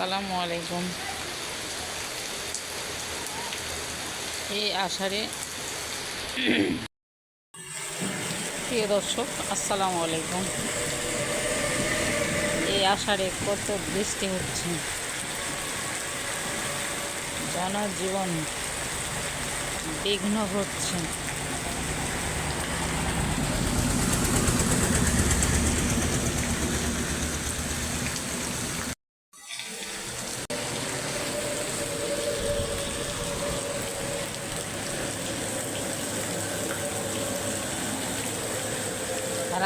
আসসালামু আলাইকুম। এই আষাঢ়ে প্রিয় দর্শক, আসসালামু আলাইকুম। এই আষাঢ়ে কত বৃষ্টি হচ্ছে, জনজীবন বিঘ্ন ঘটছে।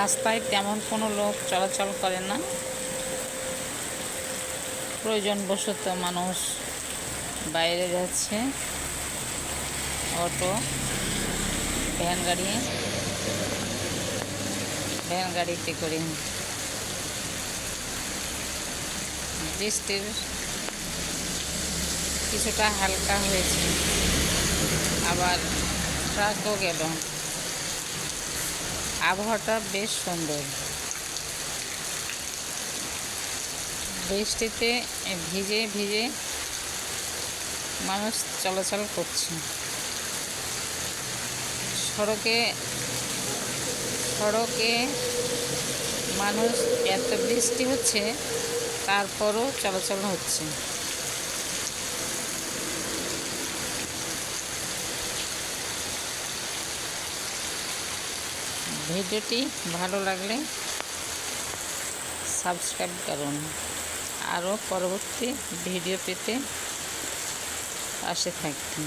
রাস্তায় তেমন কোনো লোক চলাচল করে না। প্রয়োজনবশত মানুষ বাইরে যাচ্ছে, অটো, ভ্যান গাড়িতে করে। বৃষ্টির কিছুটা হালকা হয়েছে, আবার ট্রাকও গেল। আবহাওয়াটা বেশ সুন্দর। বৃষ্টিতে ভিজে ভিজে মানুষ চলাচল করছে। সড়কে মানুষ, এত বৃষ্টি হচ্ছে তারপরও চলাচল হচ্ছে। ভিডিওটি ভালো লাগলে সাবস্ক্রাইব করুন, আরও পরবর্তী ভিডিও পেতে পাশে থাকুন।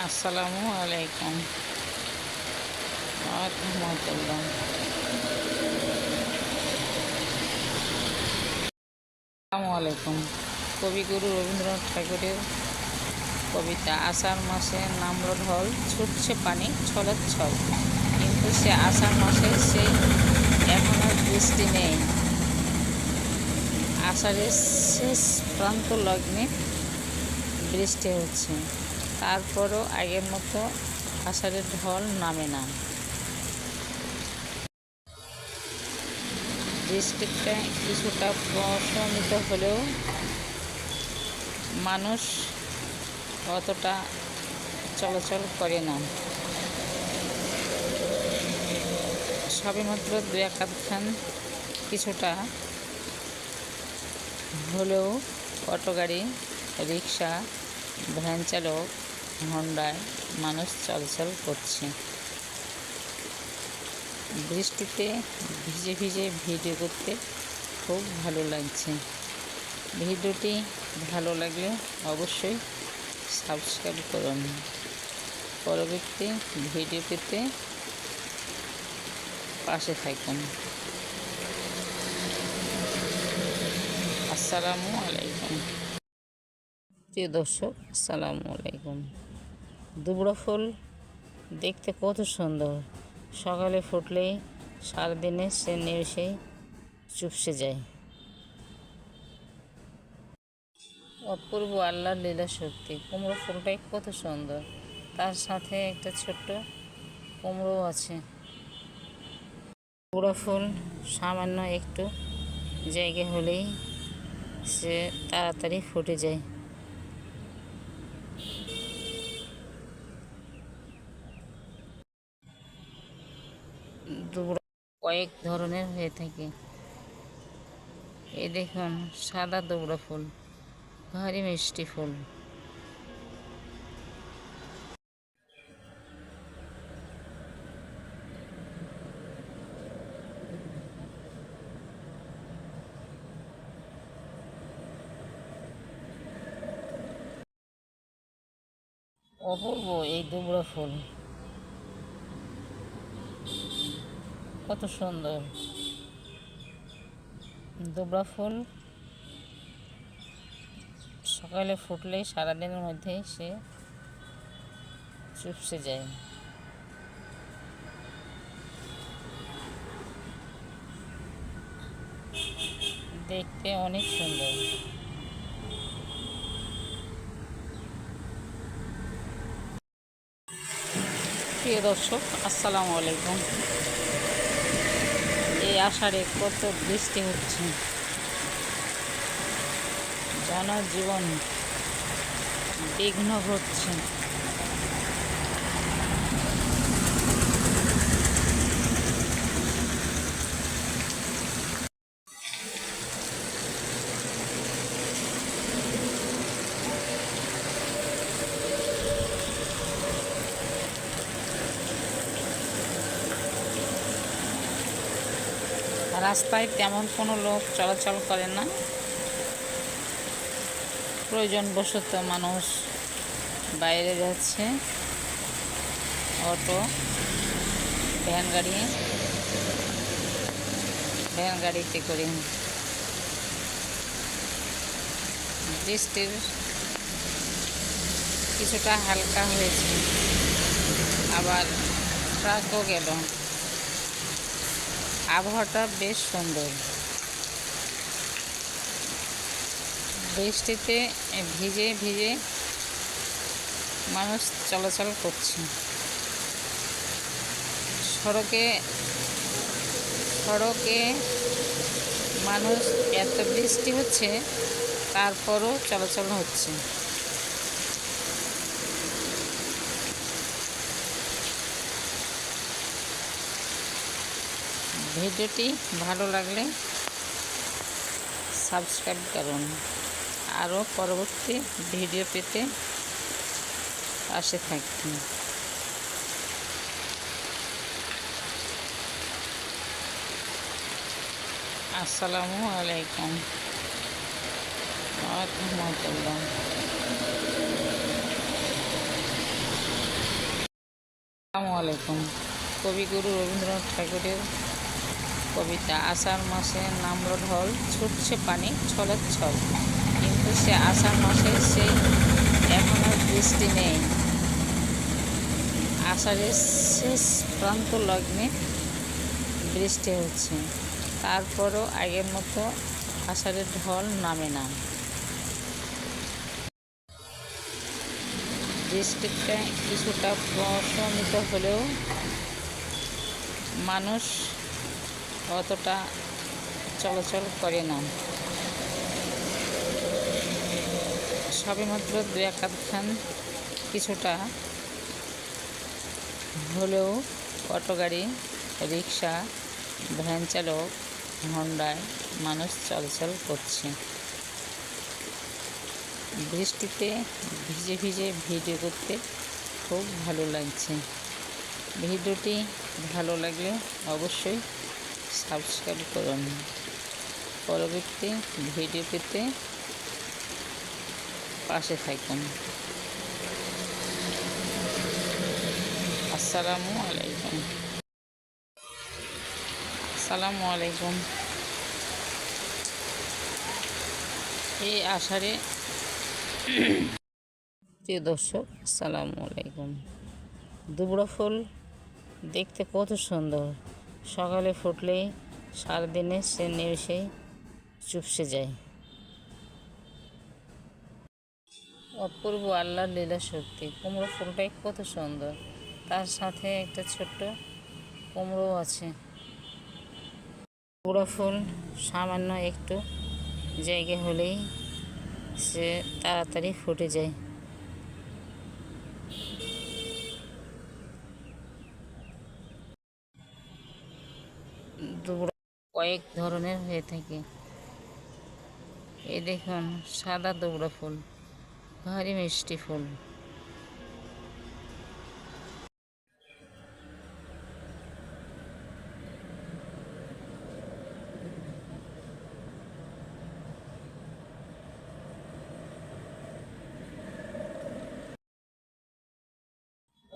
আসসালামু আলাইকুম ওয়া রাহমাতুল্লাহ। আসসালামু আলাইকুম। কবিগুরু রবীন্দ্রনাথ ঠাকুরের কবিতা। আষাঢ় মাসে নামল ঢল, ছুটছে পানি ছলচ্ছল, কিন্তু সে আষাঢ় মাসে সেই এখন আর বৃষ্টি নেই। আষাঢ়ের শেষ প্রান্ত লগ্নে বৃষ্টি হচ্ছে, তারপরও আগের মতো আষাঢ়ের ঢল নামে না। বৃষ্টিটা কিছুটা প্রশমিত হলেও মানুষ অতটা চলাচল করে না। সবেমাত্র দু এক আধখান কিছুটা হলেও অটো গাড়ি, রিক্সা, ভ্যান চালক, হন্ডায় মানুষ চলাচল করছে। বৃষ্টিতে ভিজে ভিজে ভিডিও করতে খুব ভালো লাগছে। ভিডিওটি ভালো লাগলে অবশ্যই সাবস্ক্রাইব করুন, পরবর্তী ভিডিও পেতে পাশে থাকুন। আসসালামু আলাইকুম। প্রিয় দর্শক, আসসালামু আলাইকুম। দুবড়া ফুল দেখতে কত সুন্দর, সকালে ফুটলেই সারাদিনে সে নিমেষেই চুপসে যায়। অপূর্ব আল্লাহর লীলা শক্তি। কুমড়ো ফুলটাই কত সুন্দর, তার সাথে একটা ছোট্ট কুমড়ো আছে। কুমড়ো ফুল সামান্য একটু জায়গা হলেই সে তাড়াতাড়ি ফুটে যায়। দুবড়া কয়েক ধরনের হয়ে থাকে। এই দেখুন, সাদা দুবড়া ফুল, ভারী মিষ্টি ফুল। অপূর্ব এই দুবড়া ফুল, কত সুন্দর। দুবড়া ফুল সকালে ফুটলেই সারাদিনের মধ্যেই সে চুপসে যায়। দেখতে অনেক সুন্দর। প্রিয় দর্শক, আসসালামু আলাইকুম। এই আষাঢ়ে কত বৃষ্টি হচ্ছে, জনজীবন বিঘ্ন ঘটছে। রাস্তায় তেমন কোনো লোক চলাচল করে না, প্রয়োজনবশত মানুষ বাইরে যাচ্ছে, অটো, ভ্যান গাড়িতে করে। বৃষ্টির কিছুটা হালকা হয়েছে, আবার ট্রাকও গেল। আবহাওয়াটা বেশ সুন্দর। বৃষ্টিতে ভিজে ভিজে মানুষ চলাচল করছে। সড়কে মানুষ, এত বৃষ্টি হচ্ছে তারপরও চলাচল হচ্ছে। ভিডিওটি ভালো লাগলে সাবস্ক্রাইব করুন, আরও পরবর্তী ভিডিও পেতে পাশে থাকুন। আসসালামু আলাইকুম ওয়া রাহমাতুল্লাহ। আসসালামু আলাইকুম। কবিগুরু রবীন্দ্রনাথ ঠাকুরের কবিতা। আষাঢ় মাসে নামল ঢল, ছুটছে পানি ছলছল, কিন্তু সে আষাঢ় মাসে সেই এখনো বৃষ্টি নেই। আষাঢ়ের শেষ প্রান্ত লগ্নে বৃষ্টি হচ্ছে, তারপরও আগের মতো আষাঢ়ের ঢল নামে না। বৃষ্টিতে কিছুটা প্রশমিত হলেও মানুষ অতটা চলাচল করে না। সবেমাত্র দু একাধখান কিছুটা হলেও অটো গাড়ি, রিক্সা, ভ্যান চালক, হন্ডায় মানুষ চলাচল করছে। বৃষ্টিতে ভিজে ভিজে ভিডিও করতে খুব ভালো লাগছে। ভিডিওটি ভালো লাগলে অবশ্যই সাবস্ক্রাইব করুন, পরবর্তী ভিডিও পেতে পাশে থাকুন। আসসালামু আলাইকুম। এই আষাঢ়ে, প্রিয় দর্শক, আসসালামু আলাইকুম। দুবড়া ফুল দেখতে কত সুন্দর, সকালে ফুটলেই সারাদিনে সে নিমেষেই চুপসে যায়। অপূর্ব আল্লাহর লীলা শক্তি। কুমড়ো ফুলটাই কত সুন্দর, তার সাথে একটা ছোট্ট কুমড়ো আছে। দুবড়া ফুল সামান্য একটু জায়গা হলেই সে তাড়াতাড়ি ফুটে যায়। দুবড়া কয়েক ধরনের হয়ে থাকে। এই দেখুন, সাদা দুবড়া ফুল, ভারী মিষ্টি ফুল।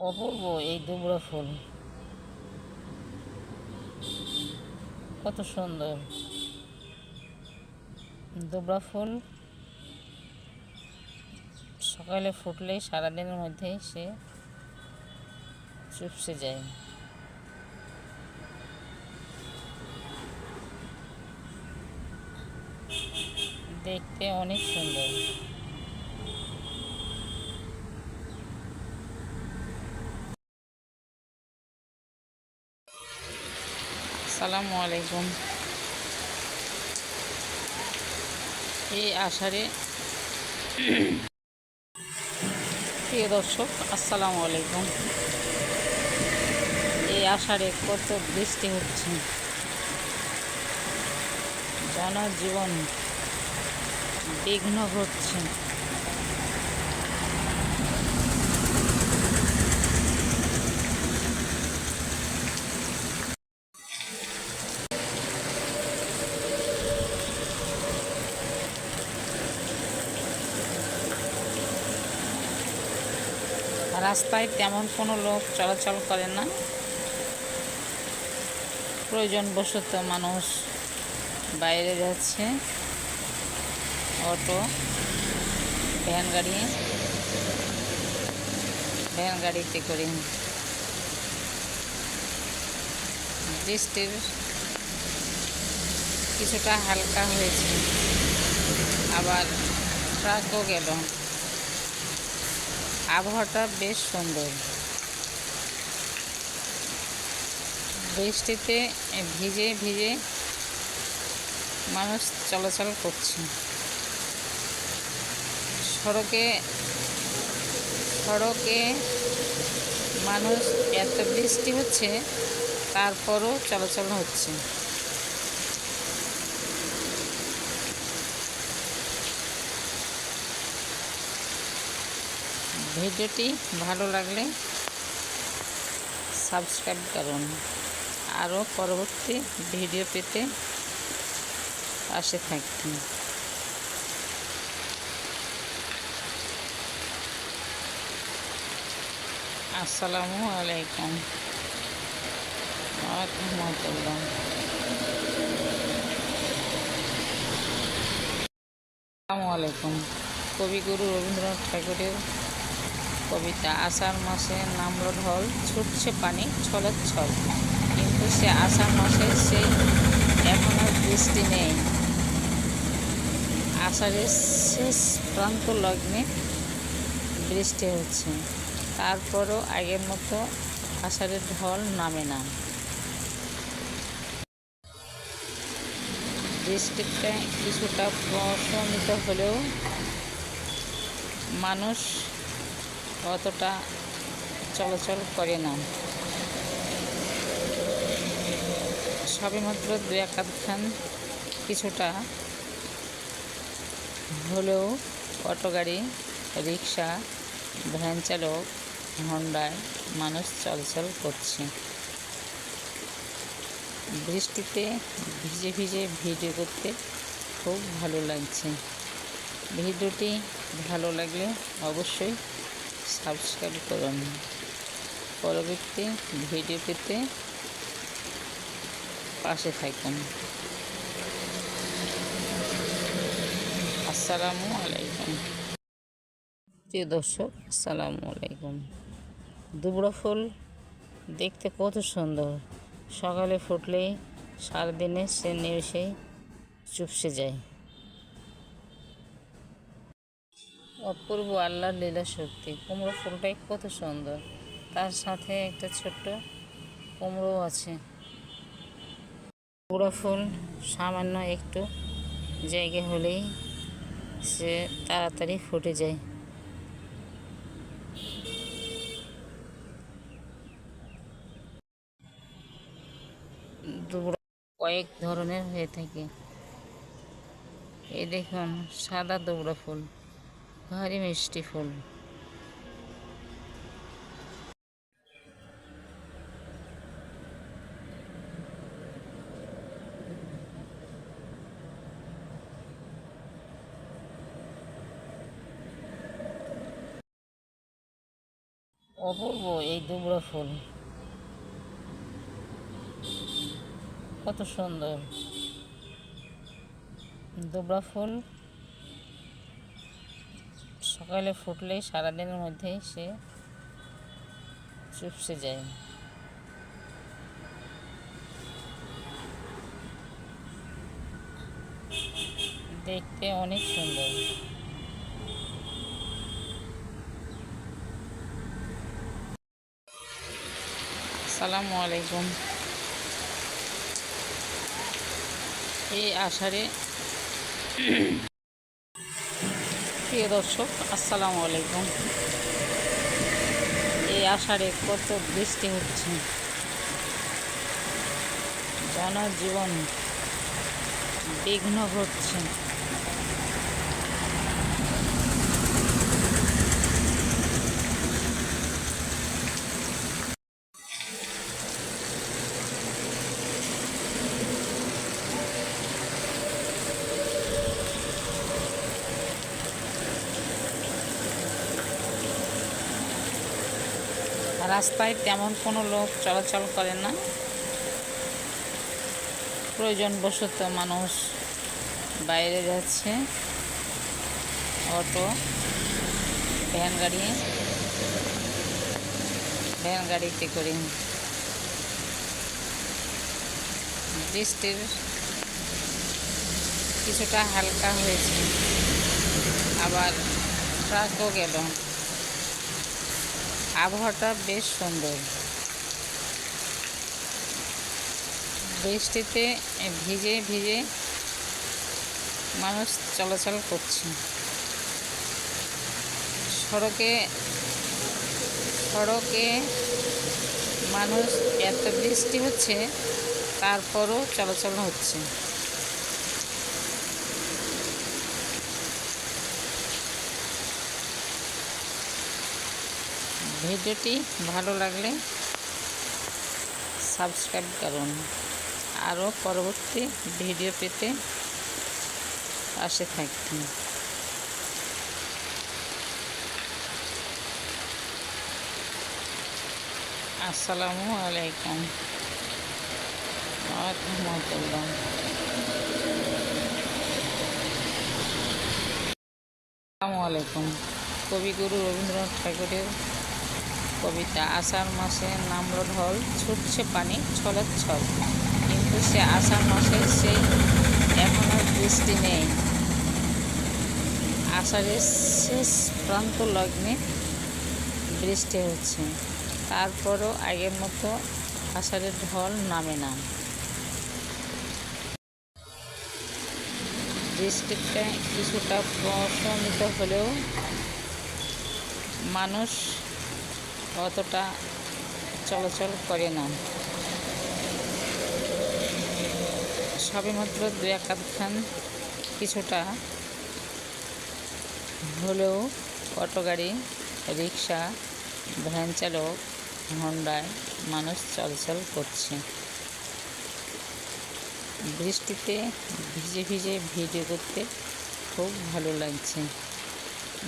অপূর্ব এই দুবড়া ফুল, কত সুন্দর। দুবড়া ফুল সকালে ফুটলেই সারাদিনের মধ্যেই সে চুপসে যায়। দেখতে অনেক সুন্দর। আসসালামু আলাইকুম। এই আষাঢ়ে প্রিয় দর্শক, আসসালামু আলাইকুম। এই আষাঢ়ে কত বৃষ্টি হচ্ছে, জনজীবন বিঘ্ন ঘটছে। রাস্তায় তেমন কোনো লোক চলাচল করে না। প্রয়োজনবশত মানুষ বাইরে যাচ্ছে, অটো, ভ্যান গাড়িতে করে। বৃষ্টির কিছুটা হালকা হয়েছে, আবার ট্রাকও গেল। আবহাওয়াটা বেশ সুন্দর। বৃষ্টিতে ভিজে ভিজে মানুষ চলাচল করছে। সড়কে মানুষ, এত বৃষ্টি হচ্ছে তারপরও চলাচল হচ্ছে। ভিডিওটি ভালো লাগলে সাবস্ক্রাইব করুন। আরও পরবর্তী ভিডিও পেতে পাশে থাকুন। আসসালামু আলাইকুম ওয়া রাহমাতুল্লাহ। আসসালামু আলাইকুম। কবিগুরু রবীন্দ্রনাথ ঠাকুরের কবিতা। আষাঢ় মাসে নামলো ঢল, ছুটছে পানি ছলছল, কিন্তু সে আষাঢ় মাসে এখনো বৃষ্টি নেই। আষাঢ়ের শেষ প্রান্ত লগ্নে বৃষ্টি হচ্ছে, তারপরও আগের মতো আষাঢ়ের ঢল নামে না। বৃষ্টিতে কিছুটা প্রশমিত হলেও মানুষ অতটা চলাচল করে না। সবেমাত্র দু এক আধখান কিছুটা হলেও অটো গাড়ি, রিক্সা, ভ্যান চালক, হন্ডায় মানুষ চলাচল করছে। বৃষ্টিতে ভিজে ভিজে ভিডিও করতে খুব ভালো লাগছে। ভিডিওটি ভালো লাগলে অবশ্যই সাবস্ক্রাইব করুন। পরবর্তী ভিডিও পেতে পাশে থাকুন। আসসালামু আলাইকুম। প্রিয় দর্শক, আসসালামু আলাইকুম। দুবড়া ফুল দেখতে কত সুন্দর। সকালে ফুটলেই সারাদিনে সে নিমেষেই চুপসে যায়। অপূর্ব আল্লাহর লীলা শক্তি। কুমড়ো ফুলটাই কত সুন্দর, তার সাথে একটা ছোট্ট কুমড়ো আছে। দুবড়া ফুল সামান্য একটু জায়গা হলেই সে তাড়াতাড়ি ফুটে যায়। দুবড়া কয়েক ধরনের হয়ে থাকে। এই দেখুন, সাদা দুবড়া ফুল, ভারী মিষ্টি ফুল। অপূর্ব এই দুবড়া ফুল, কত সুন্দর। দুবড়া ফুল সকালে ফুটলেই সারাদিনের মধ্যেই সে চুপসে যায়। দেখতে অনেক সুন্দর। আসসালামু আলাইকুম। এই আষাঢ়ে প্রিয় দর্শক আসসালামু আলাইকুম। এই আষাঢ়ে কত বৃষ্টি হচ্ছে, জনজীবন বিঘ্ন ঘটছে। রাস্তায় তেমন কোনো লোক চলাচল করে না। প্রয়োজনবশত মানুষ বাইরে যাচ্ছে, অটো, ভ্যান গাড়িতে করে। বৃষ্টির কিছুটা হালকা হয়েছে, আবার ট্রাকও গেল। আবহাওয়াটা বেশ সুন্দর। বৃষ্টিতে ভিজে ভিজে মানুষ চলাচল করছে। সড়কে মানুষ, এত বৃষ্টি হচ্ছে তারপরও চলাচল হচ্ছে। ভিডিওটি ভালো লাগলে সাবস্ক্রাইব করুন, আরও পরবর্তী ভিডিও পেতে পাশে থাকুন। আসসালামু আলাইকুম ওয়া রাহমাতুল্লাহ। আসসালামু আলাইকুম। কবিগুরু রবীন্দ্রনাথ ঠাকুরের কবিতা। আষাঢ় মাসে নামলো ঢল, ছুটছে পানি ছলছল, কিন্তু সে আষাঢ় মাসে সেই এখনো বৃষ্টি নেই। আষাঢ়ের শেষ প্রান্ত লগ্নে বৃষ্টি হচ্ছে, তারপরও আগের মতো আষাঢ়ের ঢল নামে না। বৃষ্টিতে কিছুটা প্রশমিত হলেও মানুষ অতটা চলাচল করে না। সবেমাত্র দু এক আধখান কিছুটা হলেও অটো গাড়ি, রিক্সা, ভ্যান চালক, হন্ডায় মানুষ চলাচল করছে। বৃষ্টিতে ভিজে ভিজে ভিডিও করতে খুব ভালো লাগছে।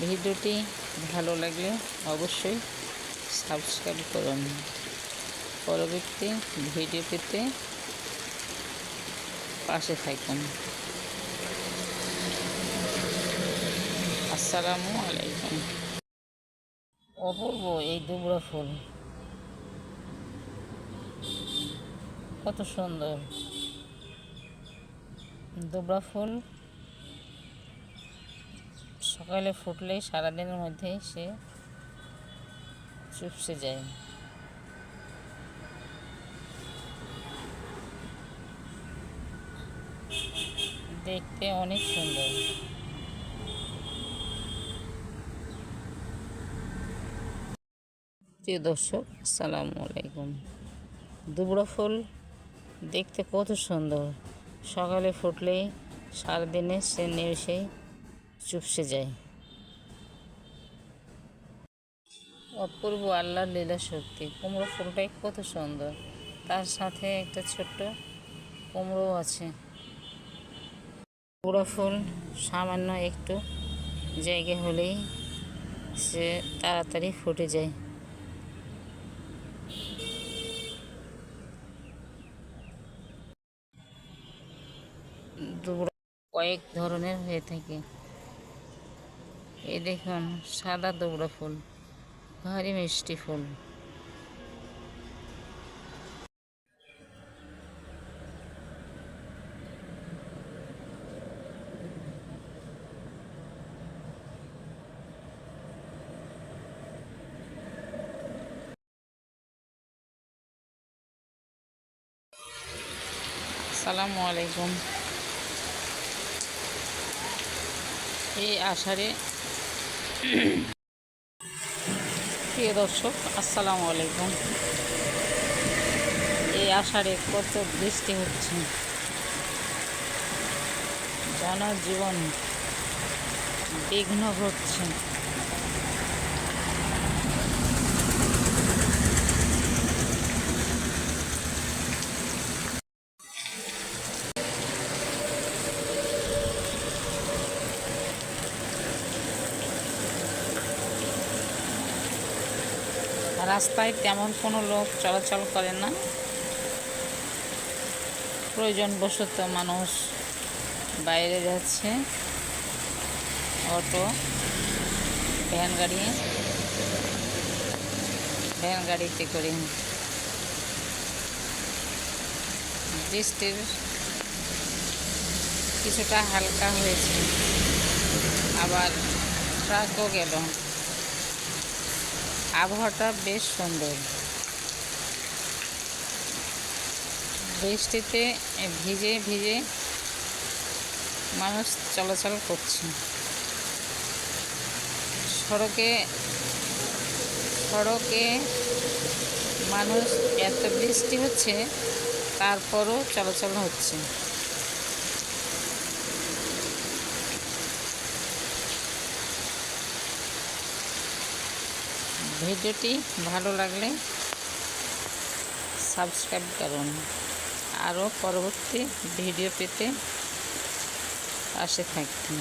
ভিডিওটি ভালো লাগলে অবশ্যই সাবস্ক্রাইব করুন, পরবর্তী ভিডিও পেতে পাশে থাকুন। আসসালামু আলাইকুম। অপূর্ব এই দুবড়া ফুল, কত সুন্দর দুবড়া ফুল। সকালে ফুটলেই সারাদিনের মধ্যেই সে চুপসে যায়। দেখতে অনেক সুন্দর। প্রিয় দর্শক আসসালামু আলাইকুম। দুবড়া ফুল দেখতে কত সুন্দর, সকালে ফুটলেই সারাদিনে সে নিমেষেই চুপসে যায়। অপূর্ব আল্লাহর লীলা শক্তি। কুমড়ো ফুলটাই কত সুন্দর, তার সাথে একটা ছোট্ট কুমড়ো আছে। কুমড়ো ফুল সামান্য একটু জায়গা হলেই সে তাড়াতাড়ি ফুটে যায়। দুবড়া কয়েক ধরনের হয়ে থাকে। এই দেখুন, সাদা দুবড়া ফুল, ভারী মিষ্টি ফুল। আসসালামু আলাইকুম। এই আষাঢ়ে প্রিয় দর্শক আসসালামু আলাইকুম। এই আষাঢ়ে কত বৃষ্টি হচ্ছে, জনজীবন বিঘ্ন ঘটছে। রাস্তায় তেমন কোনো লোক চলাচল করে না। প্রয়োজনবশত মানুষ বাইরে যাচ্ছে, অটো, ভ্যান গাড়িতে করে। বৃষ্টির কিছুটা হালকা হয়েছে, আবার ট্রাকও গেল। আবহাওয়াটা বেশ সুন্দর। বৃষ্টিতে ভিজে ভিজে মানুষ চলাচল করছে। সড়কে মানুষ, এত বৃষ্টি হচ্ছে তারপরও চলাচল হচ্ছে। ভিডিওটি ভালো লাগলে সাবস্ক্রাইব করুন, আরও পরবর্তী ভিডিও পেতে পাশে থাকুন।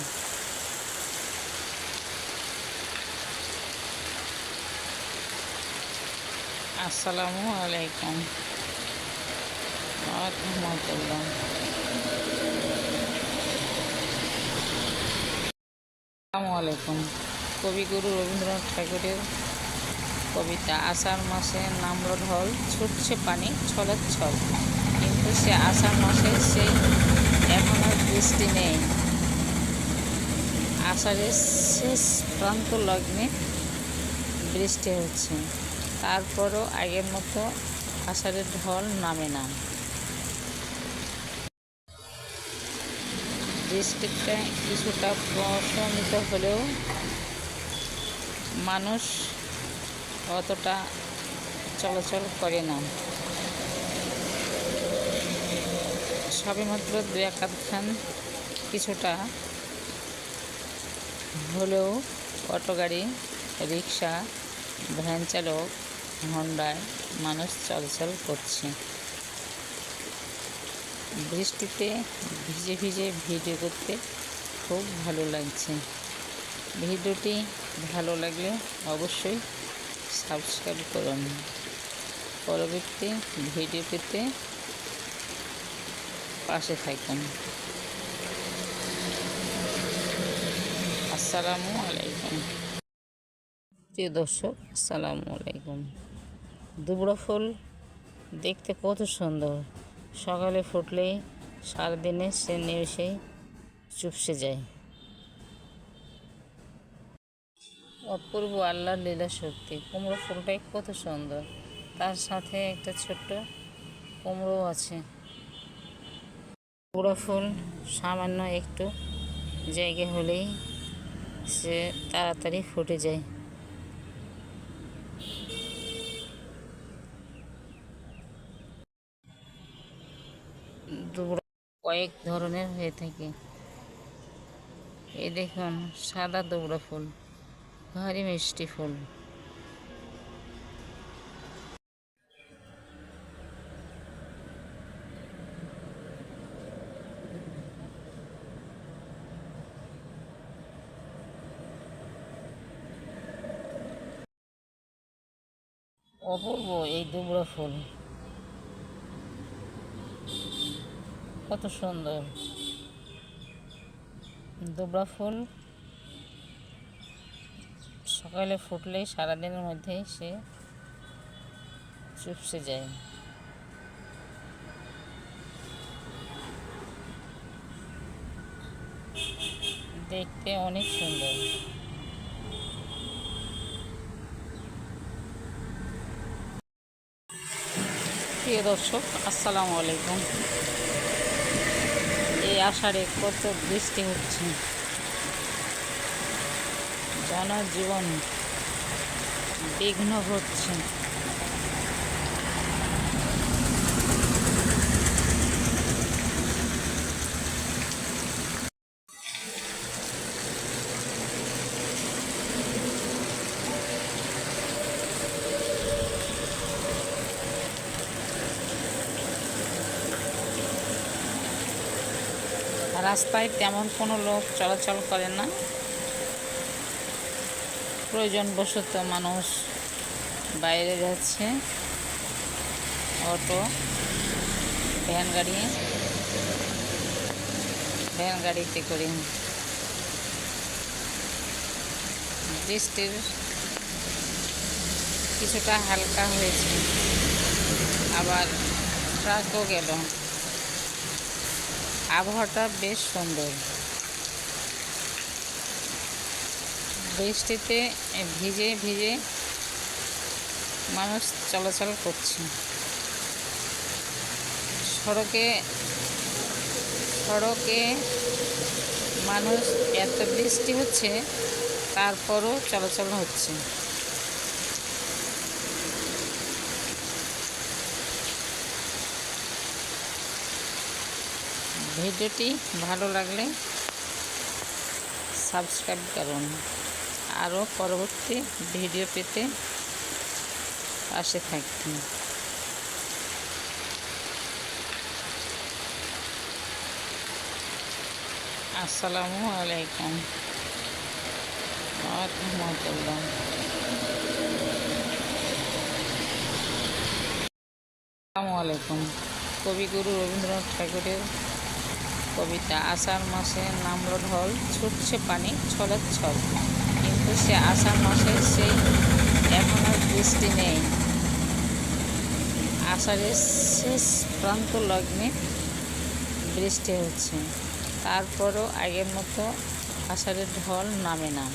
আসসালামু আলাইকুম ওয়া রাহমাতুল্লাহ। আসসালামু আলাইকুম। কবিগুরু রবীন্দ্রনাথ ঠাকুরের কবিতা। আষাঢ় মাসে নামল ঢল, ছুটছে পানি ছলছল, কিন্তু সে আষাঢ় মাসে সেই এখনো বৃষ্টি নেই। আষাঢ়ের শেষ প্রান্ত লগ্নে বৃষ্টি হচ্ছে, তারপরও আগের মতো আষাঢ়ের ঢল নামে না। বৃষ্টিটা কিছুটা প্রশমিত হলেও মানুষ অতটা চলাচল করে না। সবেমাত্র দু এক আধখান কিছুটা হলেও অটো গাড়ি, রিক্সা, ভ্যান চালক, হন্ডায় মানুষ চলাচল করছে। বৃষ্টিতে ভিজে ভিজে ভিডিও করতে খুব ভালো লাগছে। ভিডিওটি ভালো লাগলে অবশ্যই সাবস্ক্রাইব করুন, পরবর্তী ভিডিও পেতে পাশে থাকুন। আসসালামু আলাইকুম। প্রিয় দর্শক আসসালামু আলাইকুম। দুবড়া ফুল দেখতে কত সুন্দর, সকালে ফুটলেই সারাদিনে সে নিমেষেই চুপসে যায়। অপূর্ব আল্লাহর লীলা শক্তি। কুমড়ো ফুলটাই কত সুন্দর, তার সাথে একটা ছোট্ট কুমড়ো আছে। কুমড়ো ফুল সামান্য একটু জায়গা হলেই সে তাড়াতাড়ি ফুটে যায়। দুবড়া কয়েক ধরনের হয়ে থাকে। এই দেখুন, সাদা দুবড়া ফুল, ভারী মিষ্টি ফুল। অপূর্ব এই দুবড়া ফুল, কত সুন্দর। দুবড়া ফুল সকালে ফুটলেই সারাদিনের মধ্যেই সে চুপসে যায়। দেখতে অনেক সুন্দর। প্রিয় দর্শক আসসালামু আলাইকুম। এই আষাঢ়ে কত বৃষ্টি হচ্ছে, জনজীবন বিঘ্ন ঘটছে। রাস্তায় তেমন কোনো লোক চলাচল করে না। প্রয়োজনবশত মানুষ বাইরে যাচ্ছে, অটো, ভ্যান গাড়িতে করে। বৃষ্টির কিছুটা হালকা হয়েছে, আবার ট্রাকও গেল। আবহাওয়াটা বেশ সুন্দর। বৃষ্টিতে ভিজে ভিজে মানুষ চলাচল করছে। সড়কে মানুষ, এত বৃষ্টি হচ্ছে তারপরও চলাচল হচ্ছে। ভিডিওটি ভালো লাগলে সাবস্ক্রাইব করুন। আরও পরবর্তী ভিডিও পেতে পাশে থাকুন। আসসালামু আলাইকুম ওয়া রাহমাতুল্লাহ। আসসালামু আলাইকুম। কবিগুরু রবীন্দ্রনাথ ঠাকুরের কবিতা। আষাঢ় মাসে নামলো ঢল, ছুটছে পানি ছলছল, কিন্তু সে আষাঢ় মাসে সেই এখনো বৃষ্টি নেই। আষাঢ়ের শেষ প্রান্ত লগ্নে বৃষ্টি হচ্ছে, তারপরও আগের মতো আষাঢ়ের ঢল নামে না।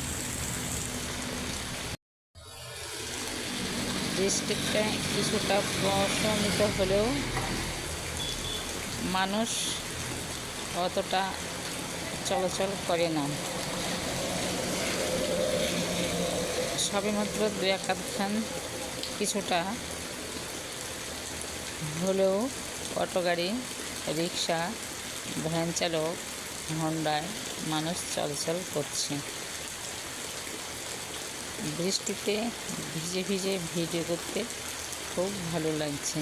বৃষ্টিটা কিছুটা প্রশমিত হলেও মানুষ অতটা চলাচল করে না। সবেমাত্র দু এক আধখান কিছুটা হলেও অটো গাড়ি, রিক্সা, ভ্যান চালক, হন্ডায় মানুষ চলাচল করছে। বৃষ্টিতে ভিজে ভিজে ভিডিও করতে খুব ভালো লাগছে।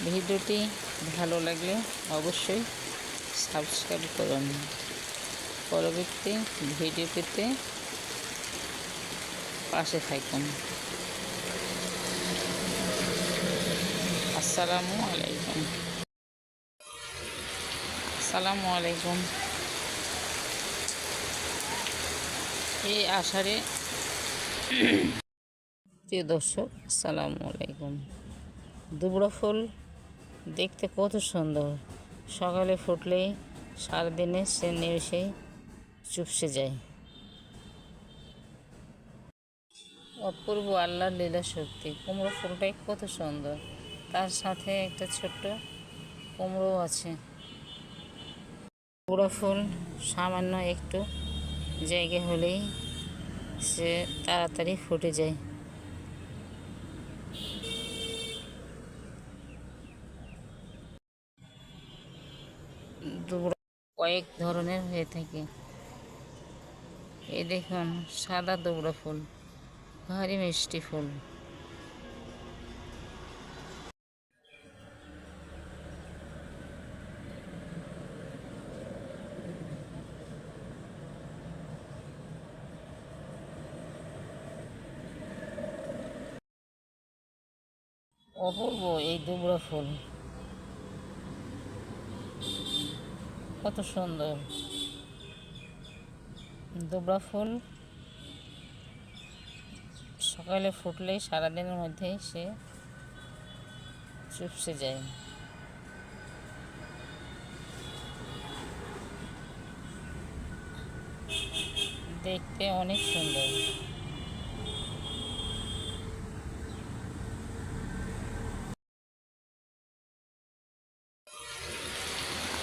ভিডিওটি ভালো লাগলে অবশ্যই সাবস্ক্রাইব করুন। পরবর্তী ভিডিও পেতে পাশে থাকুন। আসসালামু আলাইকুম। এই আষাঢ়ে, প্রিয় দর্শক, আসসালামু আলাইকুম। দুবড়া ফুল দেখতে কত সুন্দর। সকালে ফুটলেই সারাদিনে সে নিমেষেই চুপসে যায়। অপূর্ব আল্লাহর লীলা শক্তি। কুমড়ো ফুলটাই কত সুন্দর, তার সাথে একটা ছোট্ট কুমড়ো আছে। কুমড়ো ফুল সামান্য একটু জায়গা হলেই সে তাড়াতাড়ি ফুটে যায়। দুবড়া কয়েক ধরনের হয়ে থাকে। এই দেখুন, সাদা দুবড়া ফুল, ভারী মিষ্টি ফুল। অপূর্ব এই দুবড়া ফুল, কত সুন্দর। দুবড়া ফুল সকালে ফুটলেই সারাদিনের মধ্যেই সে চুপসে যায়। দেখতে অনেক সুন্দর।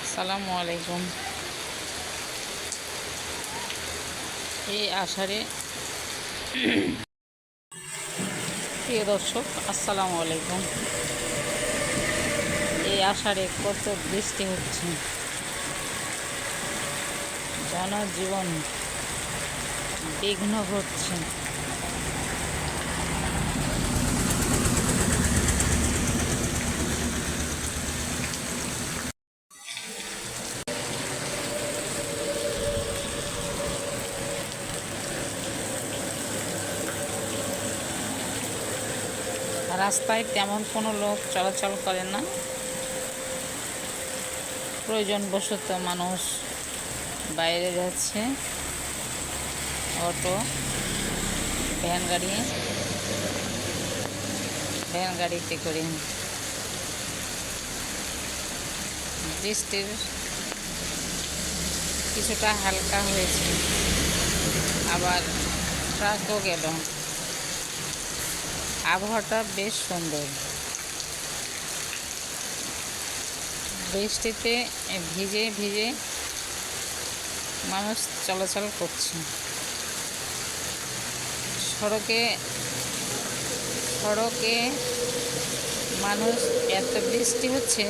আসসালামু আলাইকুম। এই আষাঢ়ে প্রিয় দর্শক, আসসালামু আলাইকুম। এই আষাঢ়ে কত বৃষ্টি হচ্ছে, জনজীবন বিঘ্ন ঘটছে। রাস্তায় তেমন কোনো লোক চলাচল করে না। প্রয়োজনবশত মানুষ বাইরে যাচ্ছে, অটো, ভ্যান গাড়িতে করে। বৃষ্টির কিছুটা হালকা হয়েছে, আবার ট্রাকও গেল। আবহাওয়াটা বেশ সুন্দর। বৃষ্টিতে ভিজে ভিজে মানুষ চলাচল করছে। সড়কে মানুষ, এত বৃষ্টি হচ্ছে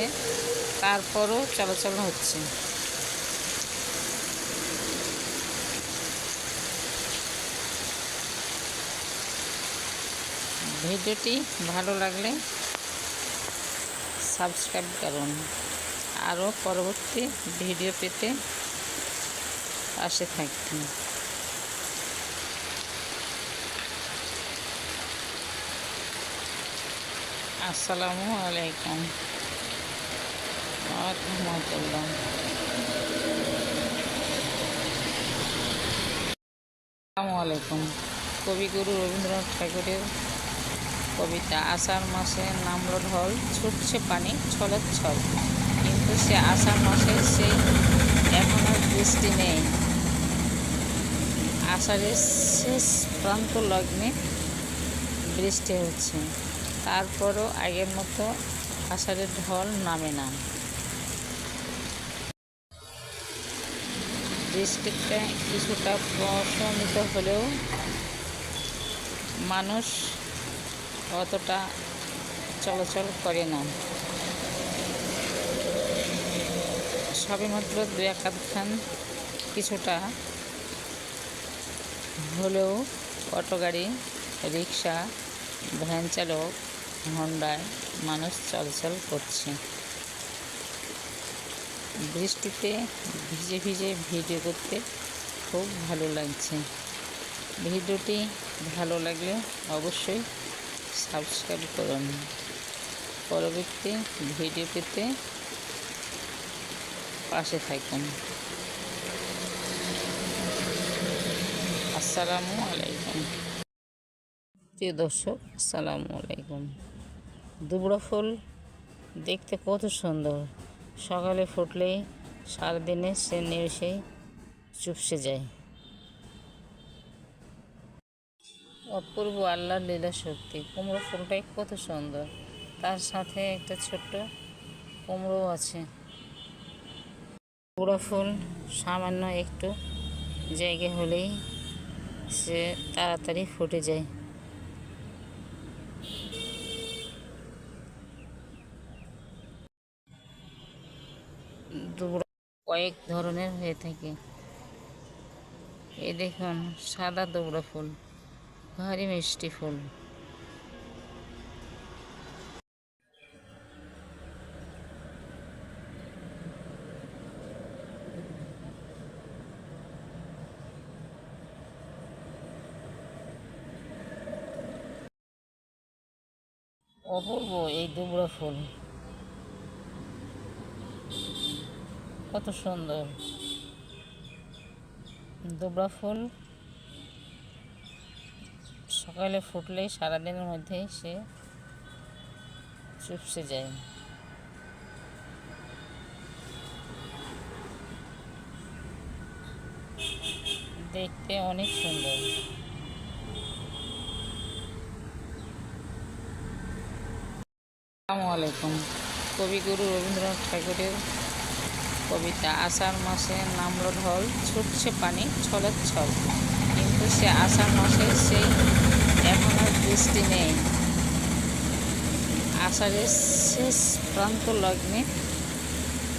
তারপরও চলাচল হচ্ছে। ভিডিওটি ভালো লাগলে সাবস্ক্রাইব করুন, আরও পরবর্তী ভিডিও পেতে পাশে থাকবেন। আসসালামু আলাইকুম ওয়া রাহমাতুল্লাহ। আসসালামু আলাইকুম। কবিগুরু রবীন্দ্রনাথ ঠাকুরের কবিতা, আষাঢ় মাসে নামলো ঢল, ছুটছে পানি ছলছল, কিন্তু সে আষাঢ় মাসে সেই এখনো বৃষ্টি নেই। আষাঢ়ের শেষ প্রান্ত লগ্নে বৃষ্টি হচ্ছে, তারপরও আগের মতো আষাঢ়ের ঢল নামে না। বৃষ্টিতে কিছুটা প্রশমিত হলেও মানুষ অতটা চলাচল করে না। সবেমাত্র দু এক আধখান কিছুটা হলেও অটো গাড়ি, রিক্সা, ভ্যান চালক, হন্ডায় মানুষ চলাচল করছে। বৃষ্টিতে ভিজে ভিজে ভিডিও করতে খুব ভালো লাগছে। ভিডিওটি ভালো লাগলে অবশ্যই সাবস্ক্রাইব করুন, পরবর্তী ভিডিও পেতে পাশে থাকুন। আসসালামু আলাইকুম। প্রিয় দর্শক, আসসালামু আলাইকুম। দুবড়া ফুল দেখতে কত সুন্দর, সকালে ফুটলেই সারাদিনে সে নিমেষেই চুপসে যায়। অপূর্ব আল্লাহর লীলা শক্তি। কুমড়ো ফুলটাই কত সুন্দর, তার সাথে একটা ছোট্ট কুমড়ো আছে। কুমড়ো ফুল সামান্য একটু জায়গা হলেই সে তাড়াতাড়ি ফুটে যায়। দুবড়া কয়েক ধরনের হয়ে থাকে। এই দেখুন, সাদা দুবড়া ফুল, ভারী মিষ্টি ফুল। অপূর্ব এই দুবড়া ফুল, কত সুন্দর। দুবড়া ফুল সকালে ফুটলেই সারাদিনের মধ্যেই সে চুপসে যায়। দেখতে অনেক সুন্দর। আসসালামু আলাইকুম। কবিগুরু রবীন্দ্রনাথ ঠাকুরের কবিতা। আষাঢ় মাসে নামলো ঢল, ছুটছে পানি ছলের ছল, কিন্তু সে আষাঢ় মাসে সেই এখন আর বৃষ্টি নেই। আষাঢ়ের শেষ প্রান্ত লগ্নে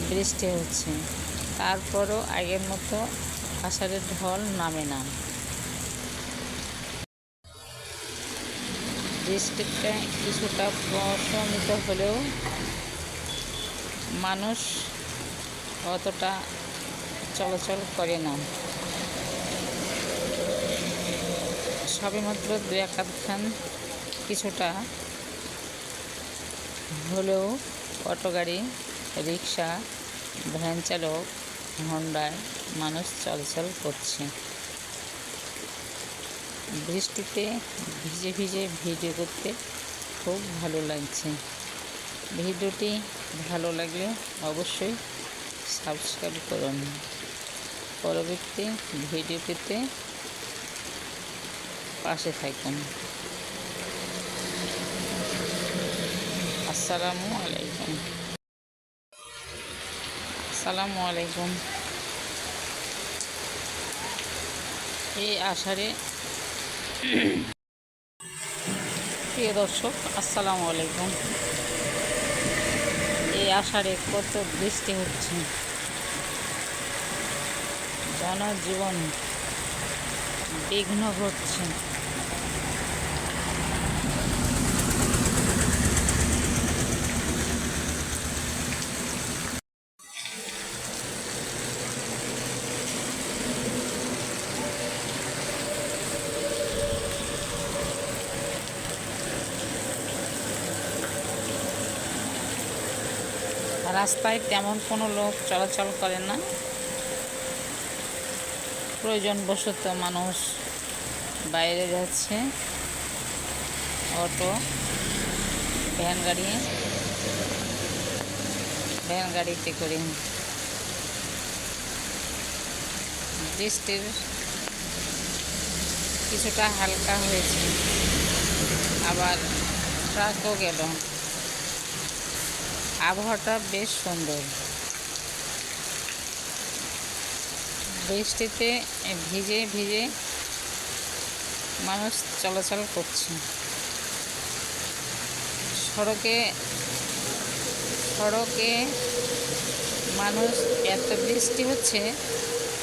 বৃষ্টি হচ্ছে, তারপরও আগের মতো আষাঢ়ের ঢল নামে না। বৃষ্টিতে কিছুটা প্রশমিত হলেও মানুষ অতটা চলাচল করে না। সবেমাত্র দু এক আধখান কিছুটা হলেও অটো গাড়ি, রিক্সা, ভ্যান চালক, হন্ডায় মানুষ চলাচল করছে। বৃষ্টিতে ভিজে ভিজে ভিডিও করতে খুব ভালো লাগছে। ভিডিওটি ভালো লাগলে অবশ্যই সাবস্ক্রাইব করুন। পরবর্তী ভিডিও পেতে পাশে থাকুন। আসসালামু আলাইকুম। আসসালামু আলাইকুম। এই আষাঢ়ে প্রিয় দর্শক, আসসালামু আলাইকুম। এই আষাঢ়ে কত বৃষ্টি হচ্ছে, জনজীবন বিঘ্ন ঘটছে। রাস্তায় তেমন কোনো লোক চলাচল করে না। প্রয়োজনবশত মানুষ বাইরে যাচ্ছে, অটো, ভ্যান গাড়িতে করে। বৃষ্টির কিছুটা হালকা হয়েছে, আবার ট্রাকও গেল। আবহাওয়াটা বেশ সুন্দর। বৃষ্টিতে ভিজে ভিজে মানুষ চলাচল করছে। সড়কে মানুষ, এত বৃষ্টি হচ্ছে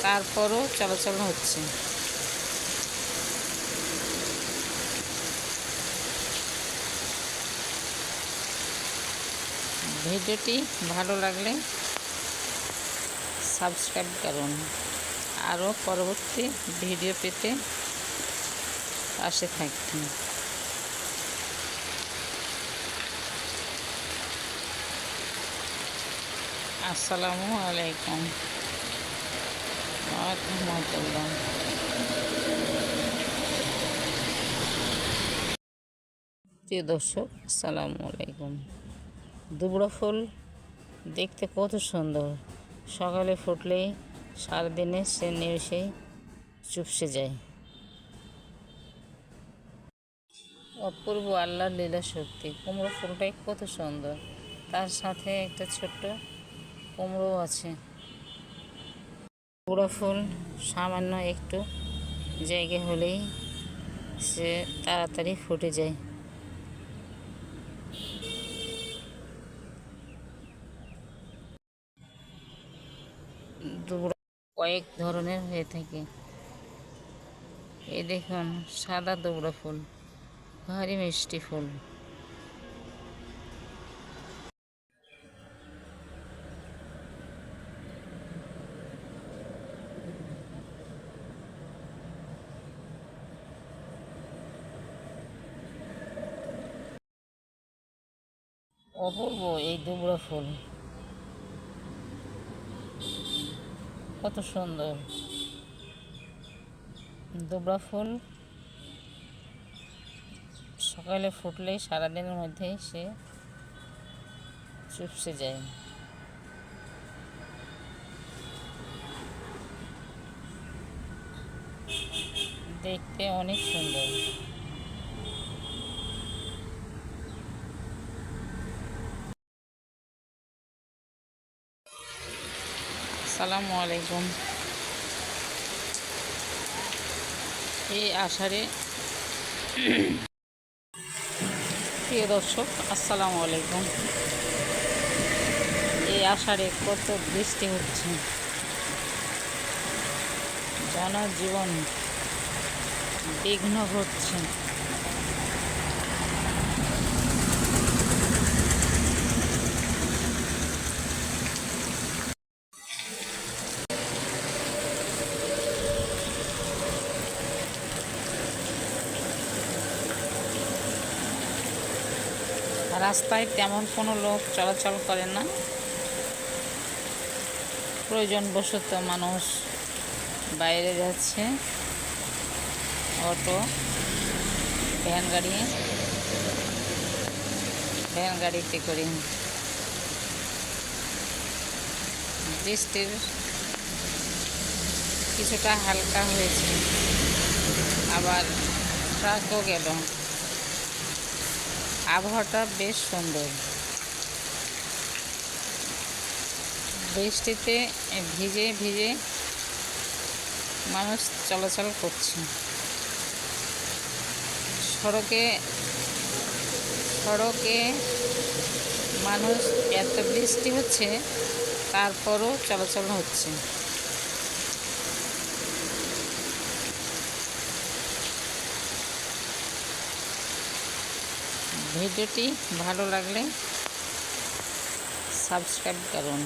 তারপরও চলাচল হচ্ছে। ভিডিওটি ভালো লাগলে সাবস্ক্রাইব করুন। আরও পরবর্তী ভিডিও পেতে পাশে থাকুন। আসসালামু আলাইকুম ওয়া রাহমাতুল্লাহ। প্রিয় দর্শক, আসসালামু আলাইকুম। দুবড়া ফুল দেখতে কত সুন্দর। সকালে ফুটলেই সারাদিনে সে নিমেষেই চুপসে যায়। অপূর্ব আল্লাহর লীলা শক্তি। কুমড়ো ফুলটাই কত সুন্দর, তার সাথে একটা ছোট্ট কুমড়ো আছে। দুবড়া ফুল সামান্য একটু জায়গা হলেই সে তাড়াতাড়ি ফুটে যায়। দুবড়া কয়েক ধরনের হয়ে থাকে। এই দেখুন, সাদা দুবড়া ফুল, ভারী মিষ্টি ফুল। অপূর্ব এই দুবড়া ফুল, কত সুন্দর। দুবড়া ফুল সকালে ফুটলেই সারাদিনের মধ্যেই সে চুপসে যায়। দেখতে অনেক সুন্দর। আসসালামু আলাইকুম। এই আষাঢ়ে প্রিয় দর্শক, আসসালামু আলাইকুম। এই আষাঢ়ে কত বৃষ্টি হচ্ছে, জনজীবন বিঘ্ন ঘটছে। রাস্তায় তেমন কোনো লোক চলাচল করে না। প্রয়োজনবশত মানুষ বাইরে যাচ্ছে, অটো, ভ্যান গাড়িতে করে। বৃষ্টির কিছুটা হালকা হয়েছে, আবার ট্রাকও গেল। আবহাওয়াটা বেশ সুন্দর। বৃষ্টিতে ভিজে ভিজে মানুষ চলাচল করছে। সড়কে মানুষ, এত বৃষ্টি হচ্ছে তারপরও চলাচল হচ্ছে। ভিডিওটি ভালো লাগলে সাবস্ক্রাইব করুন।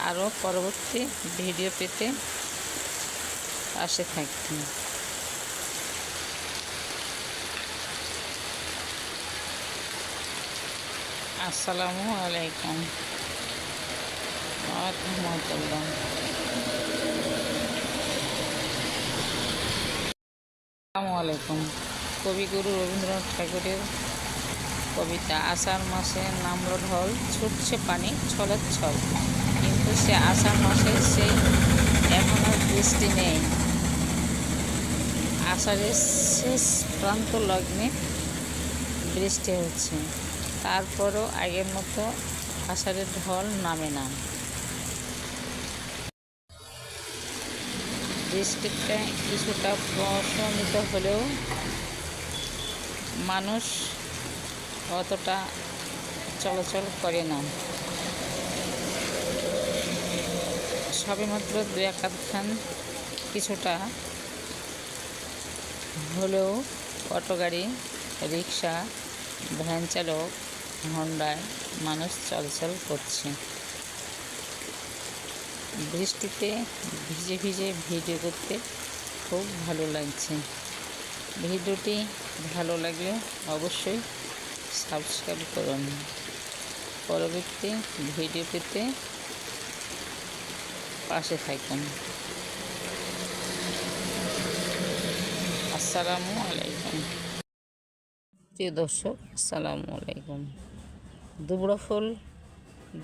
আরও পরবর্তী ভিডিও পেতে পাশে থাকুন। আসসালামু আলাইকুম ওয়া রাহমাতুল্লাহ। আসসালামু আলাইকুম। কবিগুরু রবীন্দ্রনাথ ঠাকুরের কবিতা। আষাঢ় মাসে নামলো ঢল, ছুটছে পানি ছলছল, কিন্তু সে আষাঢ় মাসে সেই এখনো বৃষ্টি নেই। আষাঢ়ের শেষ প্রান্ত লগ্নে বৃষ্টি হচ্ছে, তারপরও আগের মতো আষাঢ়ের ঢল নামে না। বৃষ্টিতে কিছুটা প্রশমিত হলেও মানুষ অতটা চলাচল করে না। সবেমাত্র দু এক আধখান কিছুটা হলেও অটো গাড়ি, রিক্সা, ভ্যান চালক, হন্ডায় মানুষ চলাচল করছে। বৃষ্টিতে ভিজে ভিজে ভিডিও করতে খুব ভালো লাগছে। ভিডিওটি ভালো লাগলে অবশ্যই সাবস্ক্রাইব করুন। পরবর্তী ভিডিও পেতে পাশে থাকুন। আসসালামু আলাইকুম। প্রিয় দর্শক, আসসালামু আলাইকুম। দুবড়া ফুল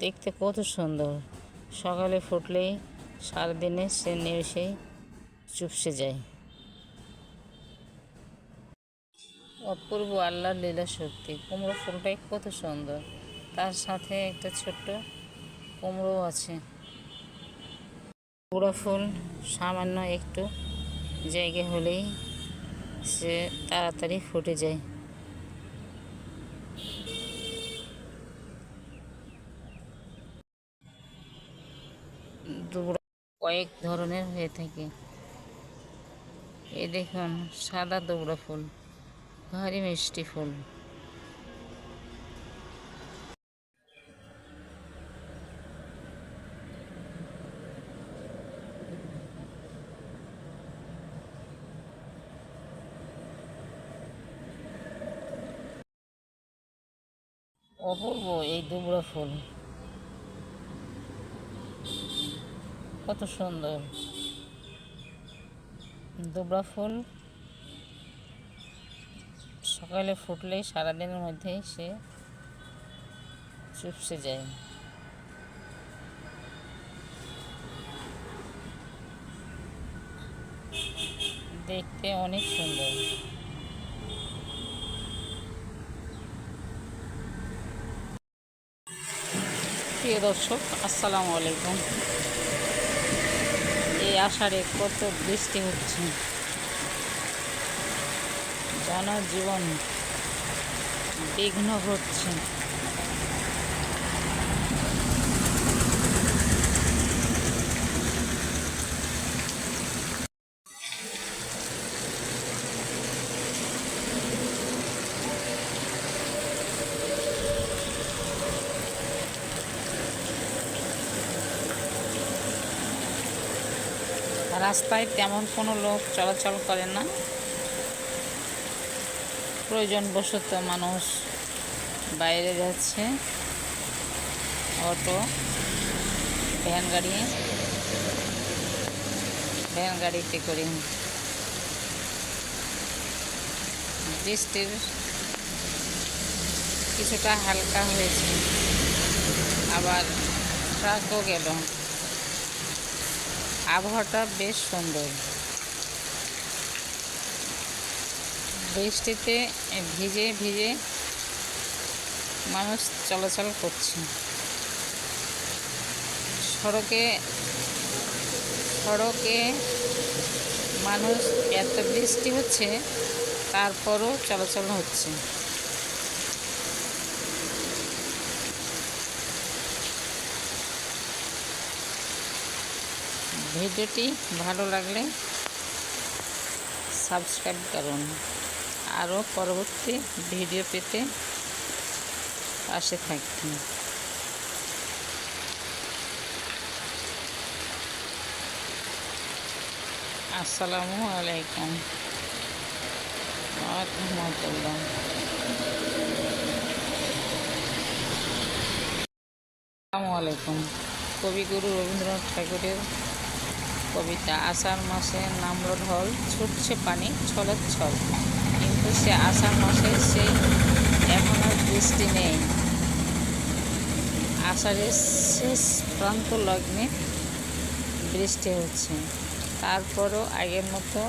দেখতে কত সুন্দর। সকালে ফুটলেই সারাদিনে সে নিমেষেই চুপসে যায়। অপূর্ব আল্লাহর লীলা শক্তি। কুমড়ো ফুলটাই কত সুন্দর, তার সাথে একটা ছোট্ট কুমড়ো আছে। দুবড়া ফুল সামান্য একটু জায়গা হলেই সে তাড়াতাড়ি ফুটে যায়। দুবড়া কয়েক ধরনের হয়ে থাকে। এই দেখুন, সাদা দুবড়া ফুল, ভারী মিষ্টি ফুল। অপূর্ব এই দুবড়া ফুল, কত সুন্দর। দুবড়া ফুল সকালে ফুটলেই সারাদিনের মধ্যেই সে চুপসে যায়। দেখতে অনেক সুন্দর। প্রিয় দর্শক, আসসালামু আলাইকুম। এই আষাঢ়ে কত বৃষ্টি হচ্ছে, জনজীবন বিঘ্ন ঘটছে। রাস্তায় তেমন কোনো লোক চলাচল করে না। প্রয়োজনবশত মানুষ বাইরে যাচ্ছে, অটো, ভ্যান গাড়িতে করে। বৃষ্টির কিছুটা হালকা হয়েছে, আবার ট্রাকও গেল। আবহাওয়াটা বেশ সুন্দর। বৃষ্টিতে ভিজে ভিজে মানুষ চলাচল করছে। সড়কে মানুষ, এত বৃষ্টি হচ্ছে তারপরও চলাচল হচ্ছে। ভিডিওটি ভালো লাগলে সাবস্ক্রাইব করুন, আরও পরবর্তী ভিডিও পেতে পাশে থাকুন। আসসালামু আলাইকুম ওয়া রাহমাতুল্লাহ। আসসালামু আলাইকুম। কবিগুরু রবীন্দ্রনাথ ঠাকুরের কবিতা। আষাঢ় মাসে নামলো ঢল, ছুটছে পানি ছলছল, কিন্তু সে আষাঢ় মাসে এখনো বৃষ্টি নেই। আষাঢ়ের শেষ প্রান্ত লগ্নে বৃষ্টি হচ্ছে, তারপরও আগের মতো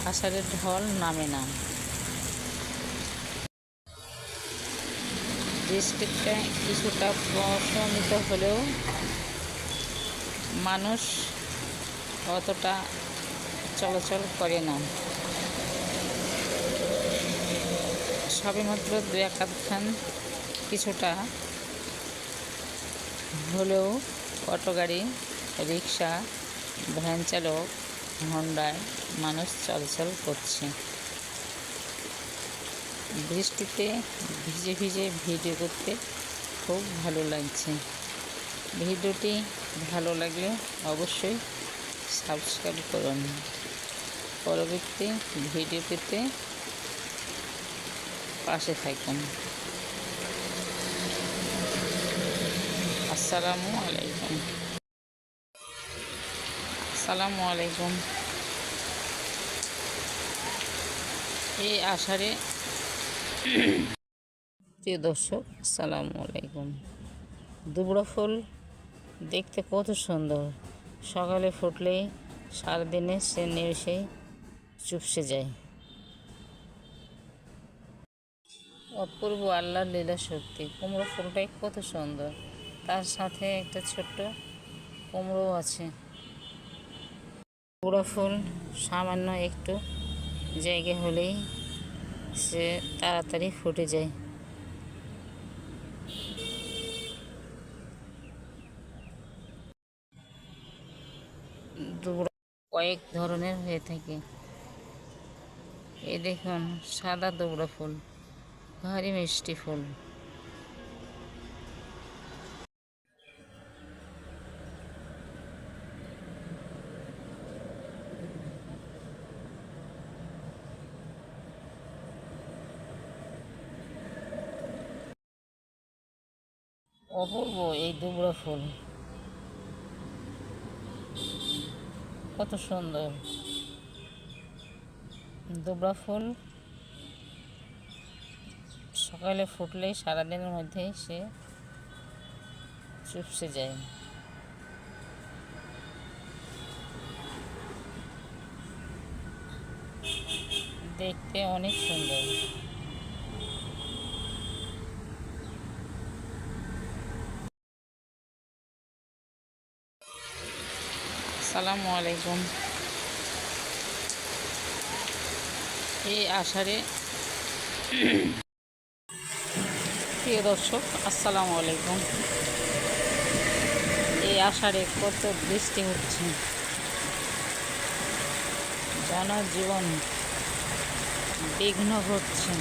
আষাঢ়ের ঢল নামে না। বৃষ্টিতে কিছুটা প্রশমিত হলেও মানুষ অতটা চলাচল করে না। সবেমাত্র দু এক আধখান কিছুটা হলেও অটো গাড়ি, রিক্সা, ভ্যান চালক, হন্ডায় মানুষ চলাচল করছে। বৃষ্টিতে ভিজে ভিজে ভিডিও করতে খুব ভালো লাগছে। ভিডিওটি ভালো লাগলে অবশ্যই সাবস্ক্রাইব করুন, পরবর্তী ভিডিও পেতে পাশে থাকুন। আসসালামু আলাইকুম। এই আষাঢ়ে প্রিয় দর্শক, আসসালামু আলাইকুম। দুবড়া ফুল দেখতে কত সুন্দর, সকালে ফুটলেই সারাদিনে সে নিমেষে চুপসে যায়। অপূর্ব আল্লাহর লীলা শক্তি। কুমড়ো ফুলটাই কত সুন্দর, তার সাথে একটা ছোট্ট কুমড়ো আছে। দুবড়া ফুল সামান্য একটু জায়গা হলেই সে তাড়াতাড়ি ফুটে যায়। দুবড়া কয়েক ধরনের হয়ে থাকে। এই দেখুন, সাদা দুবড়া ফুল, ভারী মিষ্টি ফুল। অপূর্ব এই দুবড়া ফুল, কত সুন্দর। দুবড়া ফুল সকালে ফুটলেই সারাদিনের মধ্যেই সে চুপসে যায়। দেখতে অনেক সুন্দর। আসসালামু আলাইকুম। এই আষাঢ়ে প্রিয় দর্শক, আসসালামু আলাইকুম। এই আষাঢ়ে কত বৃষ্টি হচ্ছে, জনজীবন বিঘ্ন ঘটছে।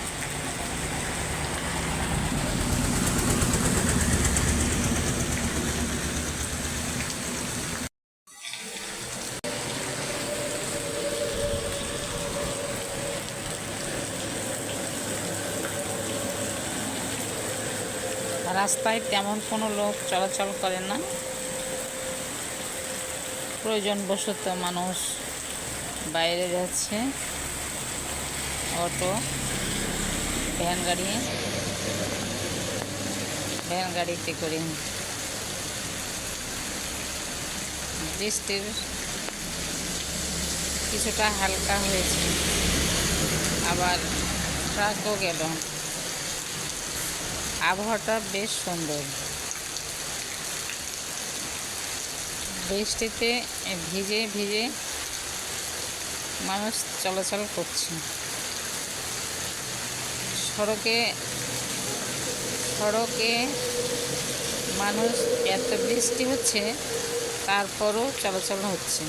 রাস্তায় তেমন কোনো লোক চলাচল করে না। প্রয়োজনবশত মানুষ বাইরে যাচ্ছে, অটো, ভ্যান গাড়িতে করে। বৃষ্টির কিছুটা হালকা হয়েছে, আবার ট্রাকও গেল। আবহাওয়াটা বেশ সুন্দর। বৃষ্টিতে ভিজে ভিজে মানুষ চলাচল করছে। সড়কে মানুষ, এত বৃষ্টি হচ্ছে তারপরও চলাচল হচ্ছে।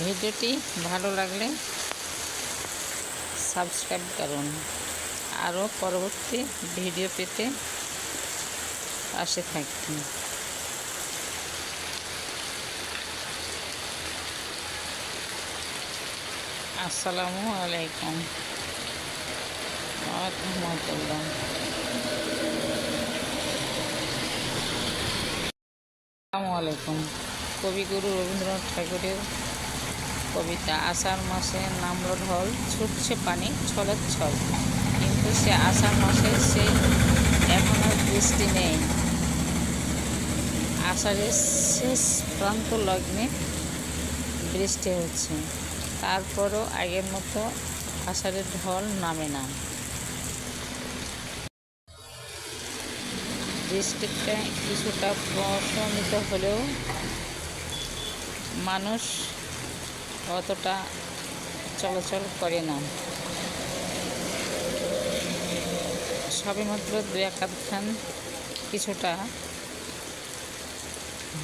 ভিডিওটি ভালো লাগলে সাবস্ক্রাইব করুন। আরও পরবর্তী ভিডিও পেতে পাশে থাকুন। আসসালামু আলাইকুম ওয়া রাহমাতুল্লাহ। আসসালামু আলাইকুম। কবিগুরু রবীন্দ্রনাথ ঠাকুরের কবিতা। আষাঢ় মাসে নামলো ঢল, ছুটছে পানি ছলছল, কিন্তু সে আষাঢ় মাসে এখনো বৃষ্টি নেই। আষাঢ়ের শেষ প্রান্ত লগ্নে বৃষ্টি হচ্ছে, তারপরও আগের মতো আষাঢ়ের ঢল নামে না। বৃষ্টিটা কিছুটা প্রশমিত হলেও মানুষ অতটা চলাচল করে না। সবেমাত্র দু এক আধখান কিছুটা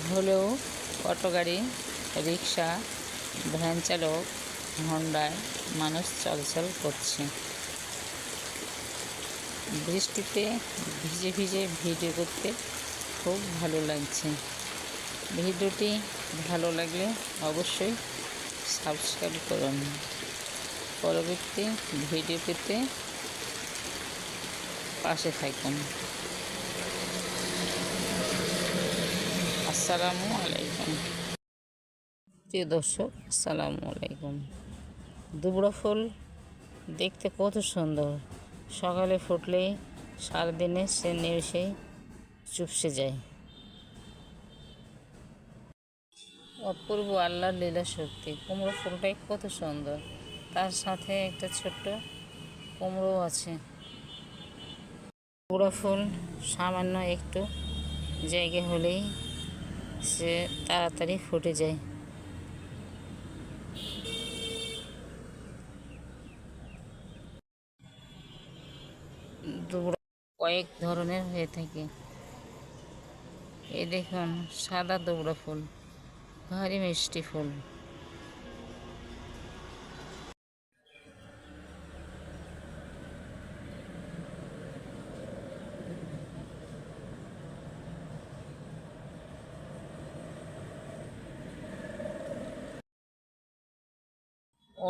হলেও অটো গাড়ি, রিক্সা, ভ্যান চালক, হন্ডায় মানুষ চলাচল করছে। বৃষ্টিতে ভিজে ভিজে ভিডিও করতে খুব ভালো লাগছে। ভিডিওটি ভালো লাগলে অবশ্যই সাবস্ক্রাইব করুন। পরবর্তী ভিডিও পেতে পাশে থাকুন। আসসালামু আলাইকুম। প্রিয় দর্শক, আসসালামু আলাইকুম। দুবড়া ফুল দেখতে কত সুন্দর। সকালে ফুটলেই সারাদিনে সে নিমেষেই চুপসে যায়। অপূর্ব আল্লাহর লীলা শক্তি। কুমড়ো ফুলটাই কত সুন্দর, তার সাথে একটা ছোট্ট কুমড়ো আছে। কুমড়ো ফুল সামান্য একটু জায়গা হলেই সে তাড়াতাড়ি ফুটে যায়। দুবড়া কয়েক ধরনের হয়ে থাকে। এই দেখুন, সাদা দুবড়া ফুল, ভারী মিষ্টি ফুল।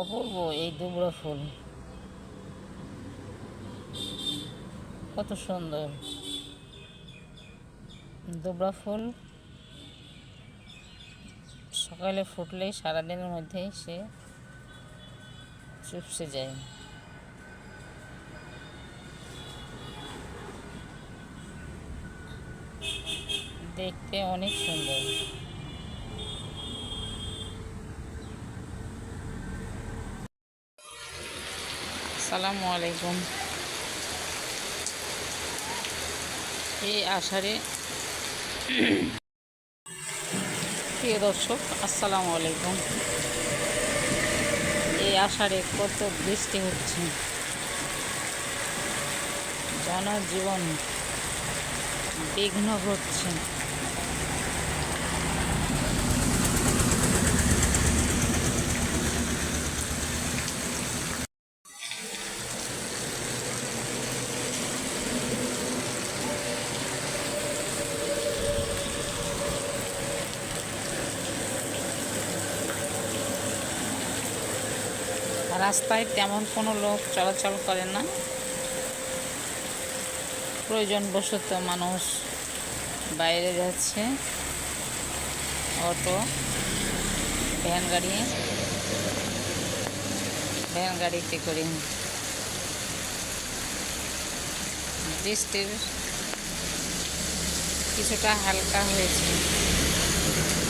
অপূর্ব এই দুবড়া ফুল, কত সুন্দর। দুবড়া ফুল সকালে ফুটলেই সারাদিনের মধ্যেই সে চুপসে যায়। দেখতে অনেক সুন্দর। আসসালামু আলাইকুম। এই আষাঢ়ে প্রিয় দর্শক, আসসালামু আলাইকুম। এই আষাঢ়ে কত বৃষ্টি হচ্ছে, জনজীবন বিঘ্ন ঘটছে। রাস্তায় তেমন কোনো লোক চলাচল করে না। প্রয়োজনবশত মানুষ বাইরে যাচ্ছে, অটো, ভ্যান গাড়িতে করে। বৃষ্টির কিছুটা হালকা হয়েছে,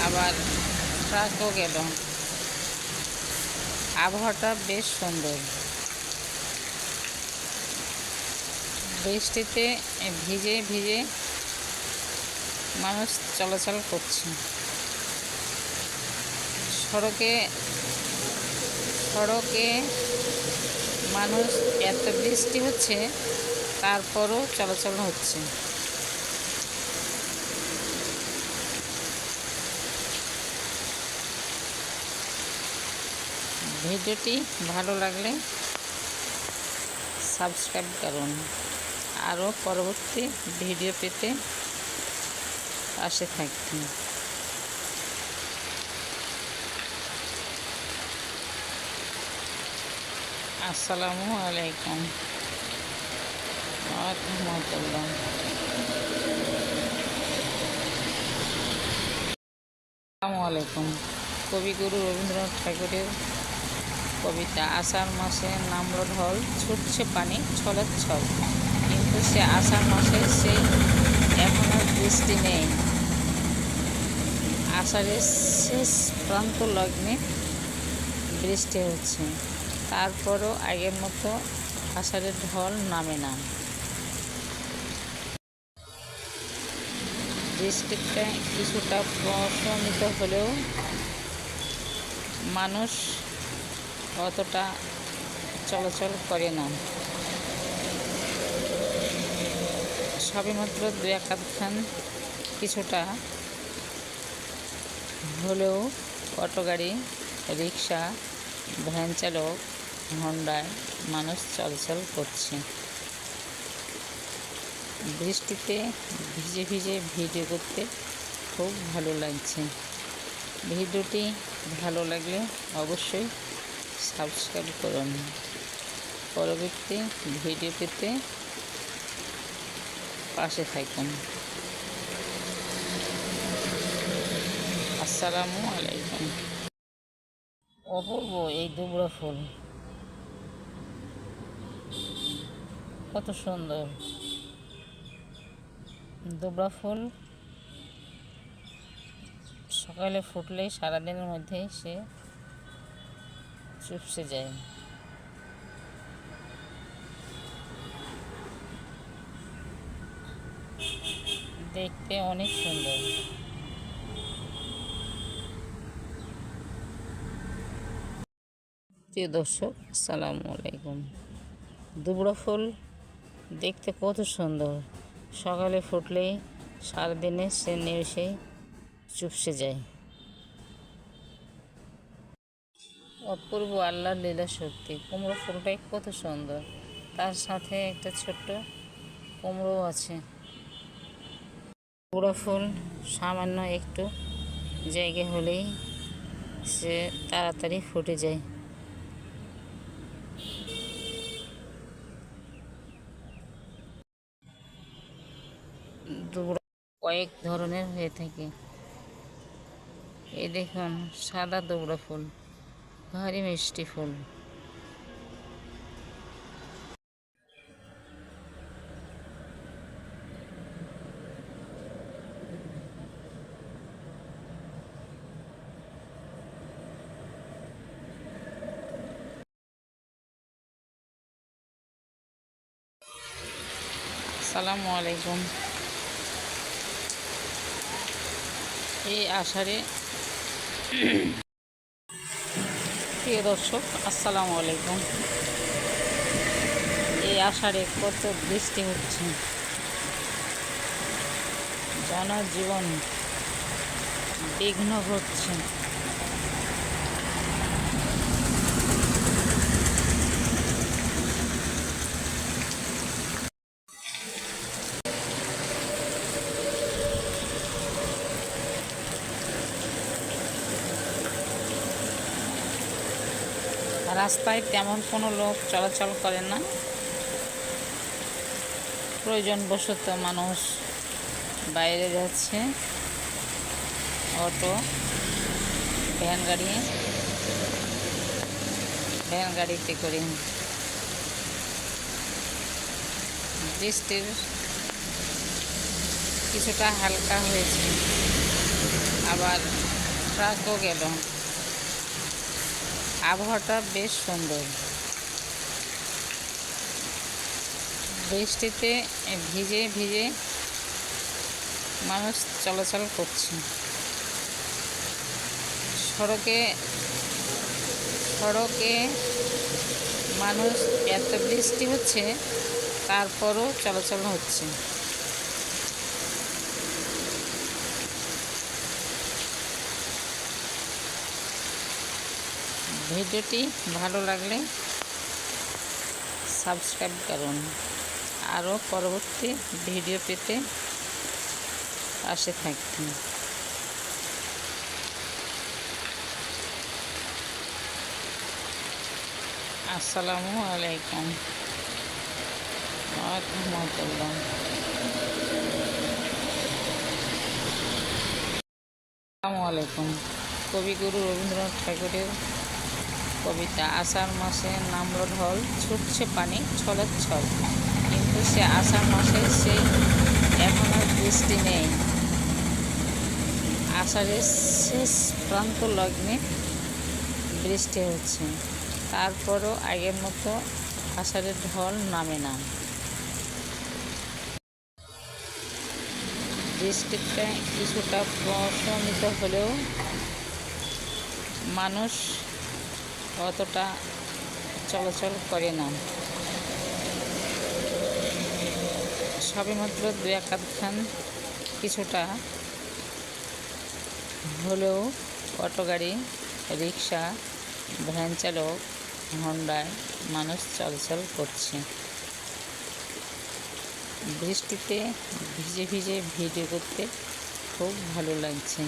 আবার ট্রাকও গেল। আবহাওয়াটা বেশ সুন্দর। বৃষ্টিতে ভিজে ভিজে মানুষ চলাচল করছে। সড়কে মানুষ, এত বৃষ্টি হচ্ছে তারপরও চলাচল হচ্ছে। ভিডিওটি ভালো লাগলে সাবস্ক্রাইব করুন। আরও পরবর্তী ভিডিও পেতে পাশে থাকুন। আসসালামু আলাইকুম ওয়া রাহমাতুল্লাহ। আসসালামু আলাইকুম। কবিগুরু রবীন্দ্রনাথ ঠাকুরের কবিতা। আষাঢ় মাসে নামল ঢল, ছুটছে পানি ছলছল, কিন্তু সে আষাঢ় মাসে এখনো বৃষ্টি নেই। আষাঢ়ের শেষ প্রান্ত লগ্নে বৃষ্টি হচ্ছে, তারপরও আগের মতো আষাঢ়ের ঢল নামে না। বৃষ্টিতে কিছুটা প্রশমিত হলেও মানুষ অতটা চলাচল করে না। সবেমাত্র দু এক আধখান কিছুটা হলেও অটো গাড়ি, রিক্সা, ভ্যান চালক, হন্ডায় মানুষ চলাচল করছে। বৃষ্টিতে ভিজে ভিজে ভিডিও করতে খুব ভালো লাগছে। ভিডিওটি ভালো লাগলে অবশ্যই সাবস্ক্রাইব করুন। পরবর্তী ভিডিও পেতে পাশে থাকুন। আসসালামু আলাইকুম। অপূর্ব এই দুবড়া ফুল, কত সুন্দর। দুবড়া ফুল সকালে ফুটলেই সারাদিনের মধ্যেই সে চুপসে যায়। দেখতে অনেক সুন্দর। প্রিয় দর্শক, আসসালামু আলাইকুম। দুবড়া ফুল দেখতে কত সুন্দর, সকালে ফুটলেই সারাদিনে সে নিমেষেই চুপসে যায়। অপূর্ব আল্লাহর লীলা শক্তি। কুমড়ো ফুলটাই কত সুন্দর, তার সাথে একটা ছোট্ট কুমড়ো আছে। কুমড়ো ফুল সামান্য একটু জায়গা হলেই সে তাড়াতাড়ি ফুটে যায়। দুবড়া কয়েক ধরনের হয়ে থাকে। এই দেখুন, সাদা দুবড়া ফুল, ভারী মিষ্টি ফুল। আসসালামু আলাইকুম। এই আষাঢ়ে প্রিয় দর্শক আসসালামু আলাইকুম। এই আষাঢ়ে কত বৃষ্টি হচ্ছে, জনজীবন বিঘ্ন ঘটছে। রাস্তায় তেমন কোনো লোক চলাচল করে না। প্রয়োজনবশত মানুষ বাইরে যাচ্ছে, অটো, ভ্যান গাড়িতে করে। বৃষ্টির কিছুটা হালকা হয়েছে, আবার ট্রাকও গেল। আবহাওয়াটা বেশ সুন্দর। বৃষ্টিতে ভিজে ভিজে মানুষ চলাচল করছে। সড়কে মানুষ, এত বৃষ্টি হচ্ছে তারপরও চলাচল হচ্ছে। ভিডিওটি ভালো লাগলে সাবস্ক্রাইব করুন, আরও পরবর্তী ভিডিও পেতে পাশে থাকবেন। আসসালামু আলাইকুম ওয়া রাহমাতুল্লাহ। আসসালামু আলাইকুম। কবিগুরু রবীন্দ্রনাথ ঠাকুরের কবিতা। আষাঢ় মাসে নামলো ঢল, ছুটছে পানি ছলছল, কিন্তু সে আষাঢ় মাসে এখনো বৃষ্টি নেই। আষাঢ়ের শেষ প্রান্ত লগ্নে বৃষ্টি হচ্ছে, তারপরও আগের মতো আষাঢ়ের ঢল নামে না। বৃষ্টিটা কিছুটা প্রশমিত হলেও মানুষ অতটা চলাচল করে না। সবেমাত্র দু এক আধখান কিছুটা হলেও অটো গাড়ি, রিক্সা, ভ্যান চালক, হন্ডায় মানুষ চলাচল করছে। বৃষ্টিতে ভিজে ভিজে ভিডিও করতে খুব ভালো লাগছে।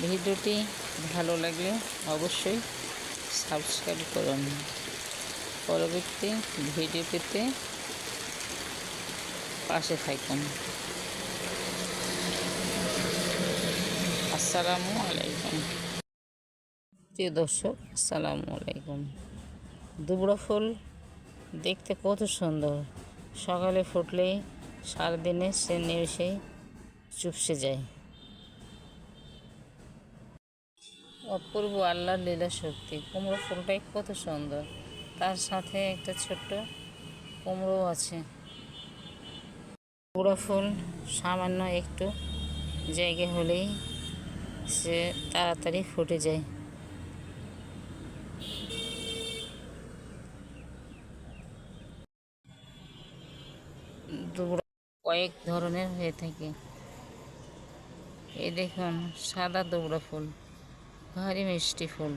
ভিডিওটি ভালো লাগলে অবশ্যই সাবস্ক্রাইব করুন, পরবর্তী ভিডিও পেতে পাশে থাকুন। আসসালামু আলাইকুম। প্রিয় দর্শক আসসালামু আলাইকুম। দুবড়া ফুল দেখতে কত সুন্দর, সকালে ফুটলেই সারাদিনে সে নিমেষেই চুপসে যায়। অপূর্ব আল্লাহর লীলা শক্তি। কুমড়ো ফুলটাই কত সুন্দর, তার সাথে একটা ছোট্ট কুমড়ো আছে। কুমড়ো ফুল সামান্য একটু জায়গা হলেই সে তাড়াতাড়ি ফুটে যায়। দুবড়া কয়েক ধরনের হয়ে থাকে। এই দেখুন, সাদা দুবড়া ফুল, ভারী মিষ্টি ফুল।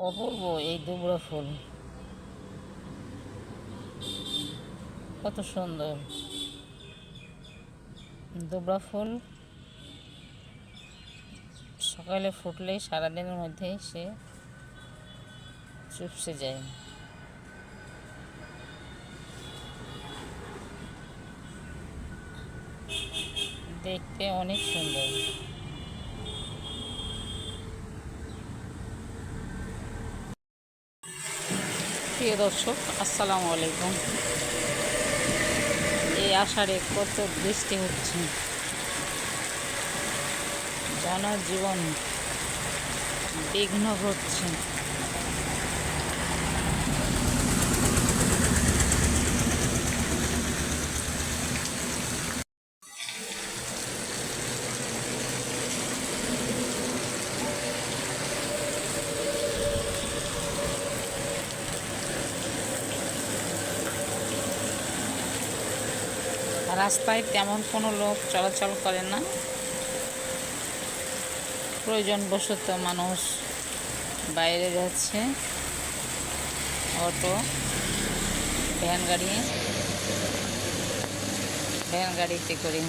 অপূর্ব এই দুবড়া ফুল, কত সুন্দর। দুবড়া ফুল সকালে ফুটলেই সারাদিনের মধ্যেই সে চুপসে যায়। দেখতে অনেক সুন্দর। প্রিয় দর্শক আসসালামু আলাইকুম। এই আষাঢ়ে কত বৃষ্টি হচ্ছে, জনজীবন বিঘ্ন ঘটছে। রাস্তায় তেমন কোনো লোক চলাচল করে না। প্রয়োজনবশত মানুষ বাইরে যাচ্ছে, অটো, ভ্যান গাড়িতে করে।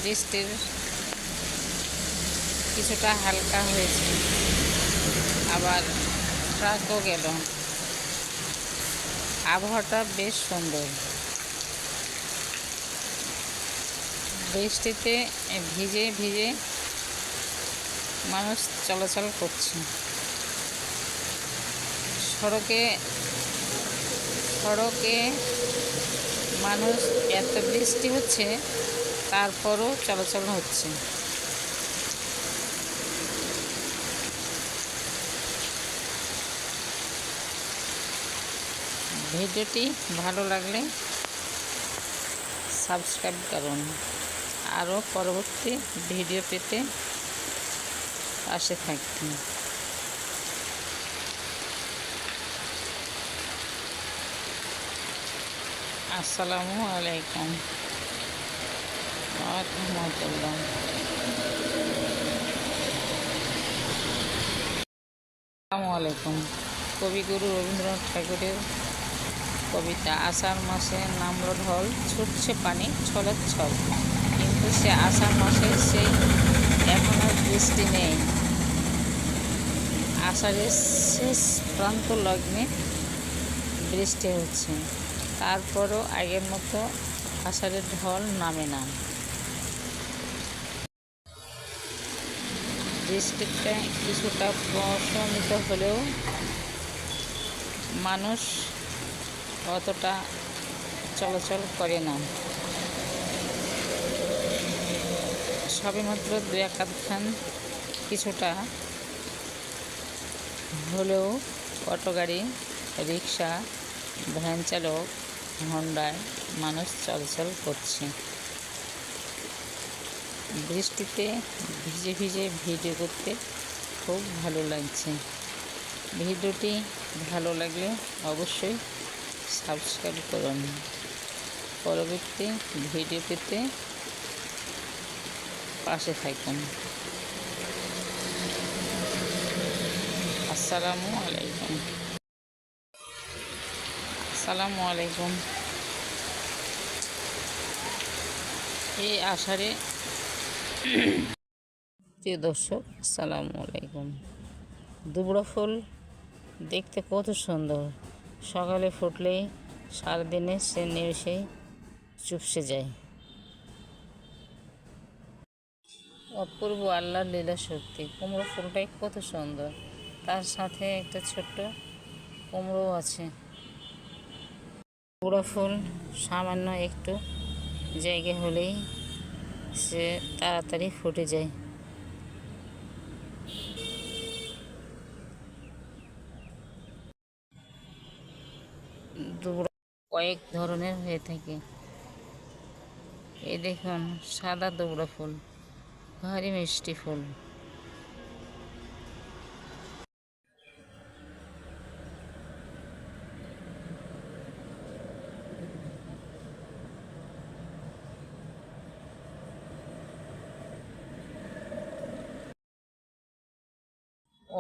বৃষ্টির কিছুটা হালকা হয়েছে, আবার ট্রাকও গেল। আবহাওয়াটা বেশ সুন্দর। বৃষ্টিতে ভিজে ভিজে মানুষ চলাচল করছে। সড়কে মানুষ, এত বৃষ্টি হচ্ছে তারপরও চলাচল হচ্ছে। ভিডিওটি ভালো লাগলে সাবস্ক্রাইব করুন। আরও পরবর্তী ভিডিও পেতে পাশে থাকুন। আসসালামু আলাইকুম ওয়া রাহমাতুল্লাহ। আসসালামু আলাইকুম। কবিগুরু রবীন্দ্রনাথ ঠাকুরের কবিতা। আষাঢ় মাসে নামল ঢল, ছুটছে পানি ছলছল, কিন্তু সে আষাঢ় মাসে সেই এখন আর বৃষ্টি নেই। আষাঢ়ের শেষ প্রান্ত লগ্নে বৃষ্টি হচ্ছে, তারপরও আগের মতো আষাঢ়ের ঢল নামে না। বৃষ্টিতে কিছুটা প্রশমিত হলেও মানুষ অতটা চলাচল করে না। সবেমাত্র দু এক আধখান কিছুটা হলেও অটো গাড়ি, রিক্সা, ভ্যান চালক, হন্ডায় মানুষ চলাচল করছে। বৃষ্টিতে ভিজে ভিজে ভিডিও করতে খুব ভালো লাগছে। ভিডিওটি ভালো লাগলে অবশ্যই সাবস্ক্রাইব করুন। পরবর্তী ভিডিও পেতে পাশে থাকুন। আসসালামু আলাইকুম। এই আষাঢ়ে প্রিয় দর্শক, আসসালামু আলাইকুম। দুবড়া ফুল দেখতে কত সুন্দর। সকালে ফুটলেই সারাদিনে সে নিমেষেই চুপসে যায়। অপূর্ব আল্লাহর লীলা শক্তি। কুমড়ো ফুলটাই কত সুন্দর, তার সাথে একটা ছোট্ট কুমড়ো আছে। দুবড়া ফুল সামান্য একটু জায়গা হলেই সে তাড়াতাড়ি ফুটে যায়। দুবড়া কয়েক ধরনের হয়ে থাকে। এই দেখুন, সাদা দুবড়া ফুল, ভারী মিষ্টি ফুল।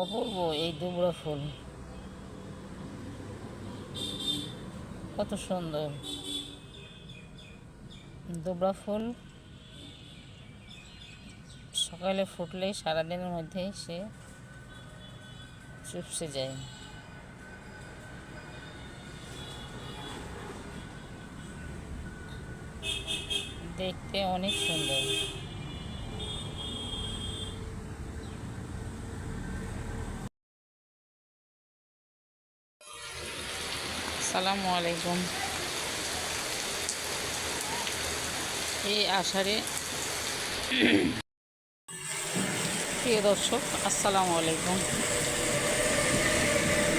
অপূর্ব এই দুবড়া ফুল, কত সুন্দর। দুবড়া ফুল সকালে ফুটলেই সারাদিনের মধ্যেই সে চুপসে যায়। দেখতে অনেক সুন্দর। আসসালামু আলাইকুম। এই আষাঢ়ে প্রিয় দর্শক, আসসালামু আলাইকুম।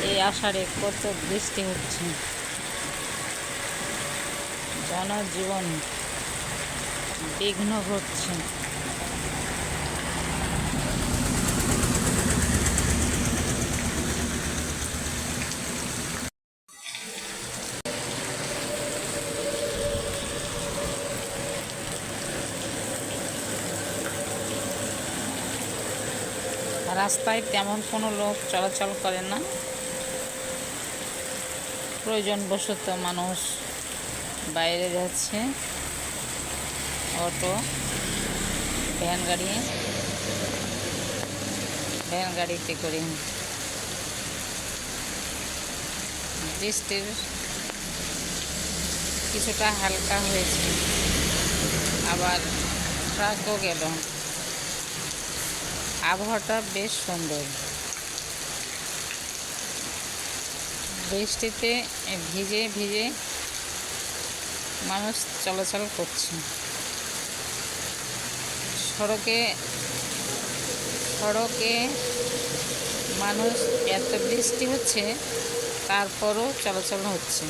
এই আষাঢ়ে কত বৃষ্টি হচ্ছে, জনজীবন বিঘ্ন ঘটছে। রাস্তায় তেমন কোনো লোক চলাচল করে না। প্রয়োজনবশত মানুষ বাইরে যাচ্ছে, অটো, ভ্যান গাড়িতে করে। বৃষ্টির কিছুটা হালকা হয়েছে, আবার ট্রাকও গেল। আবহাওয়াটা বেশ সুন্দর। বৃষ্টিতে ভিজে ভিজে মানুষ চলাচল করছে। সড়কে মানুষ, এত বৃষ্টি হচ্ছে তারপরও চলাচল হচ্ছে।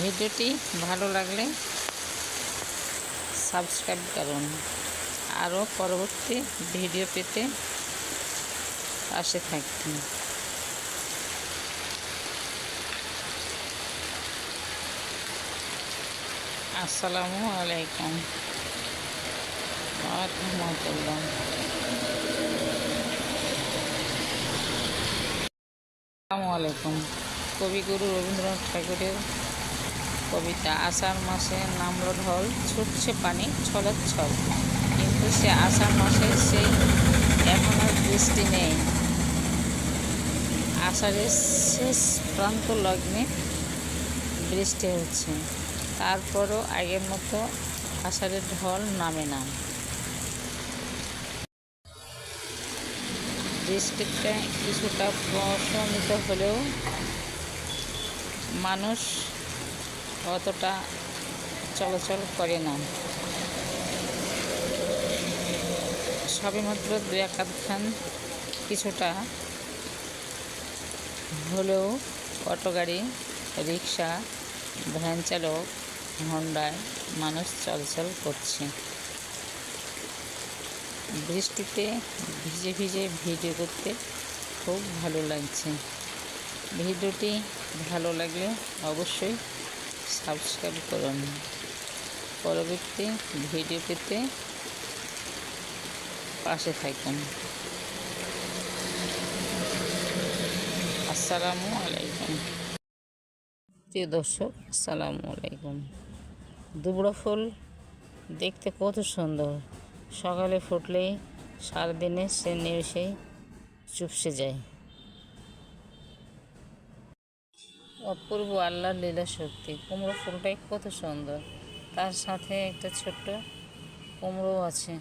ভিডিওটি ভালো লাগলে সাবস্ক্রাইব করুন। আরও পরবর্তী ভিডিও পেতে পাশে থাকুন। আসসালামু আলাইকুম ওয়া রাহমাতুল্লাহ। আসসালামু আলাইকুম। কবিগুরু রবীন্দ্রনাথ ঠাকুরের কবিতা। আষাঢ় মাসে নামলো ঢল, ছুটছে পানি ছলছল, কিন্তু সে আষাঢ় মাসে সেই এখন আর বৃষ্টি নেই। আষাঢ়ের শেষ প্রান্ত লগ্নে বৃষ্টি হচ্ছে, তারপরও আগের মতো আষাঢ়ের ঢল নামে না। বৃষ্টিতে কিছুটা প্রশমিত হলেও মানুষ অতটা চলাচল করে না। সবেমাত্র দু একাধখান কিছুটা হলেও অটো গাড়ি, রিক্সা, ভ্যান চালক, হন্ডায় মানুষ চলাচল করছে। বৃষ্টিতে ভিজে ভিজে ভিডিও করতে খুব ভালো লাগছে। ভিডিওটি ভালো লাগলে অবশ্যই সাবস্ক্রাইব করুন। পরবর্তী ভিডিও পেতে পাশে থাকুন। আসসালামু আলাইকুম। প্রিয় দর্শক, আসসালামু আলাইকুম। দুবড়া ফুল দেখতে কত সুন্দর। সকালে ফুটলেই সারাদিনে সে নিমেষেই চুপসে যায়। অপূর্ব আল্লাহর লীলা শক্তি। কুমড়ো ফুলটাই কত সুন্দর, তার সাথে একটা ছোট্ট কুমড়ো আছে।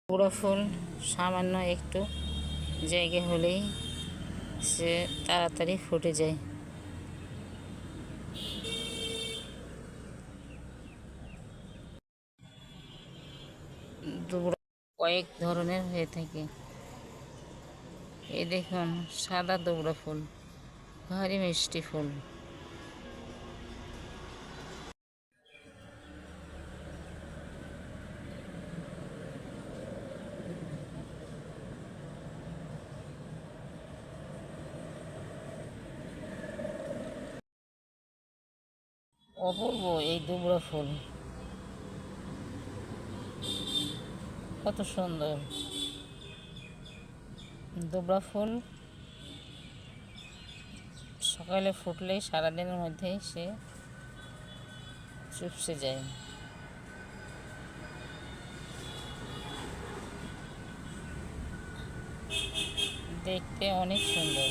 দুবড়া ফুল সামান্য একটু জায়গা হলেই সে তাড়াতাড়ি ফুটে যায়। দুবড়া কয়েক ধরনের হয়ে থাকে। এই দেখুন, সাদা দুবড়া ফুল, ভারী মিষ্টি ফুল। অপূর্ব এই দুবড়া ফুল, কত সুন্দর। দুবড়া ফুল সকালে ফুটলেই সারাদিনের মধ্যেই সে চুপসে যায়। দেখতে অনেক সুন্দর।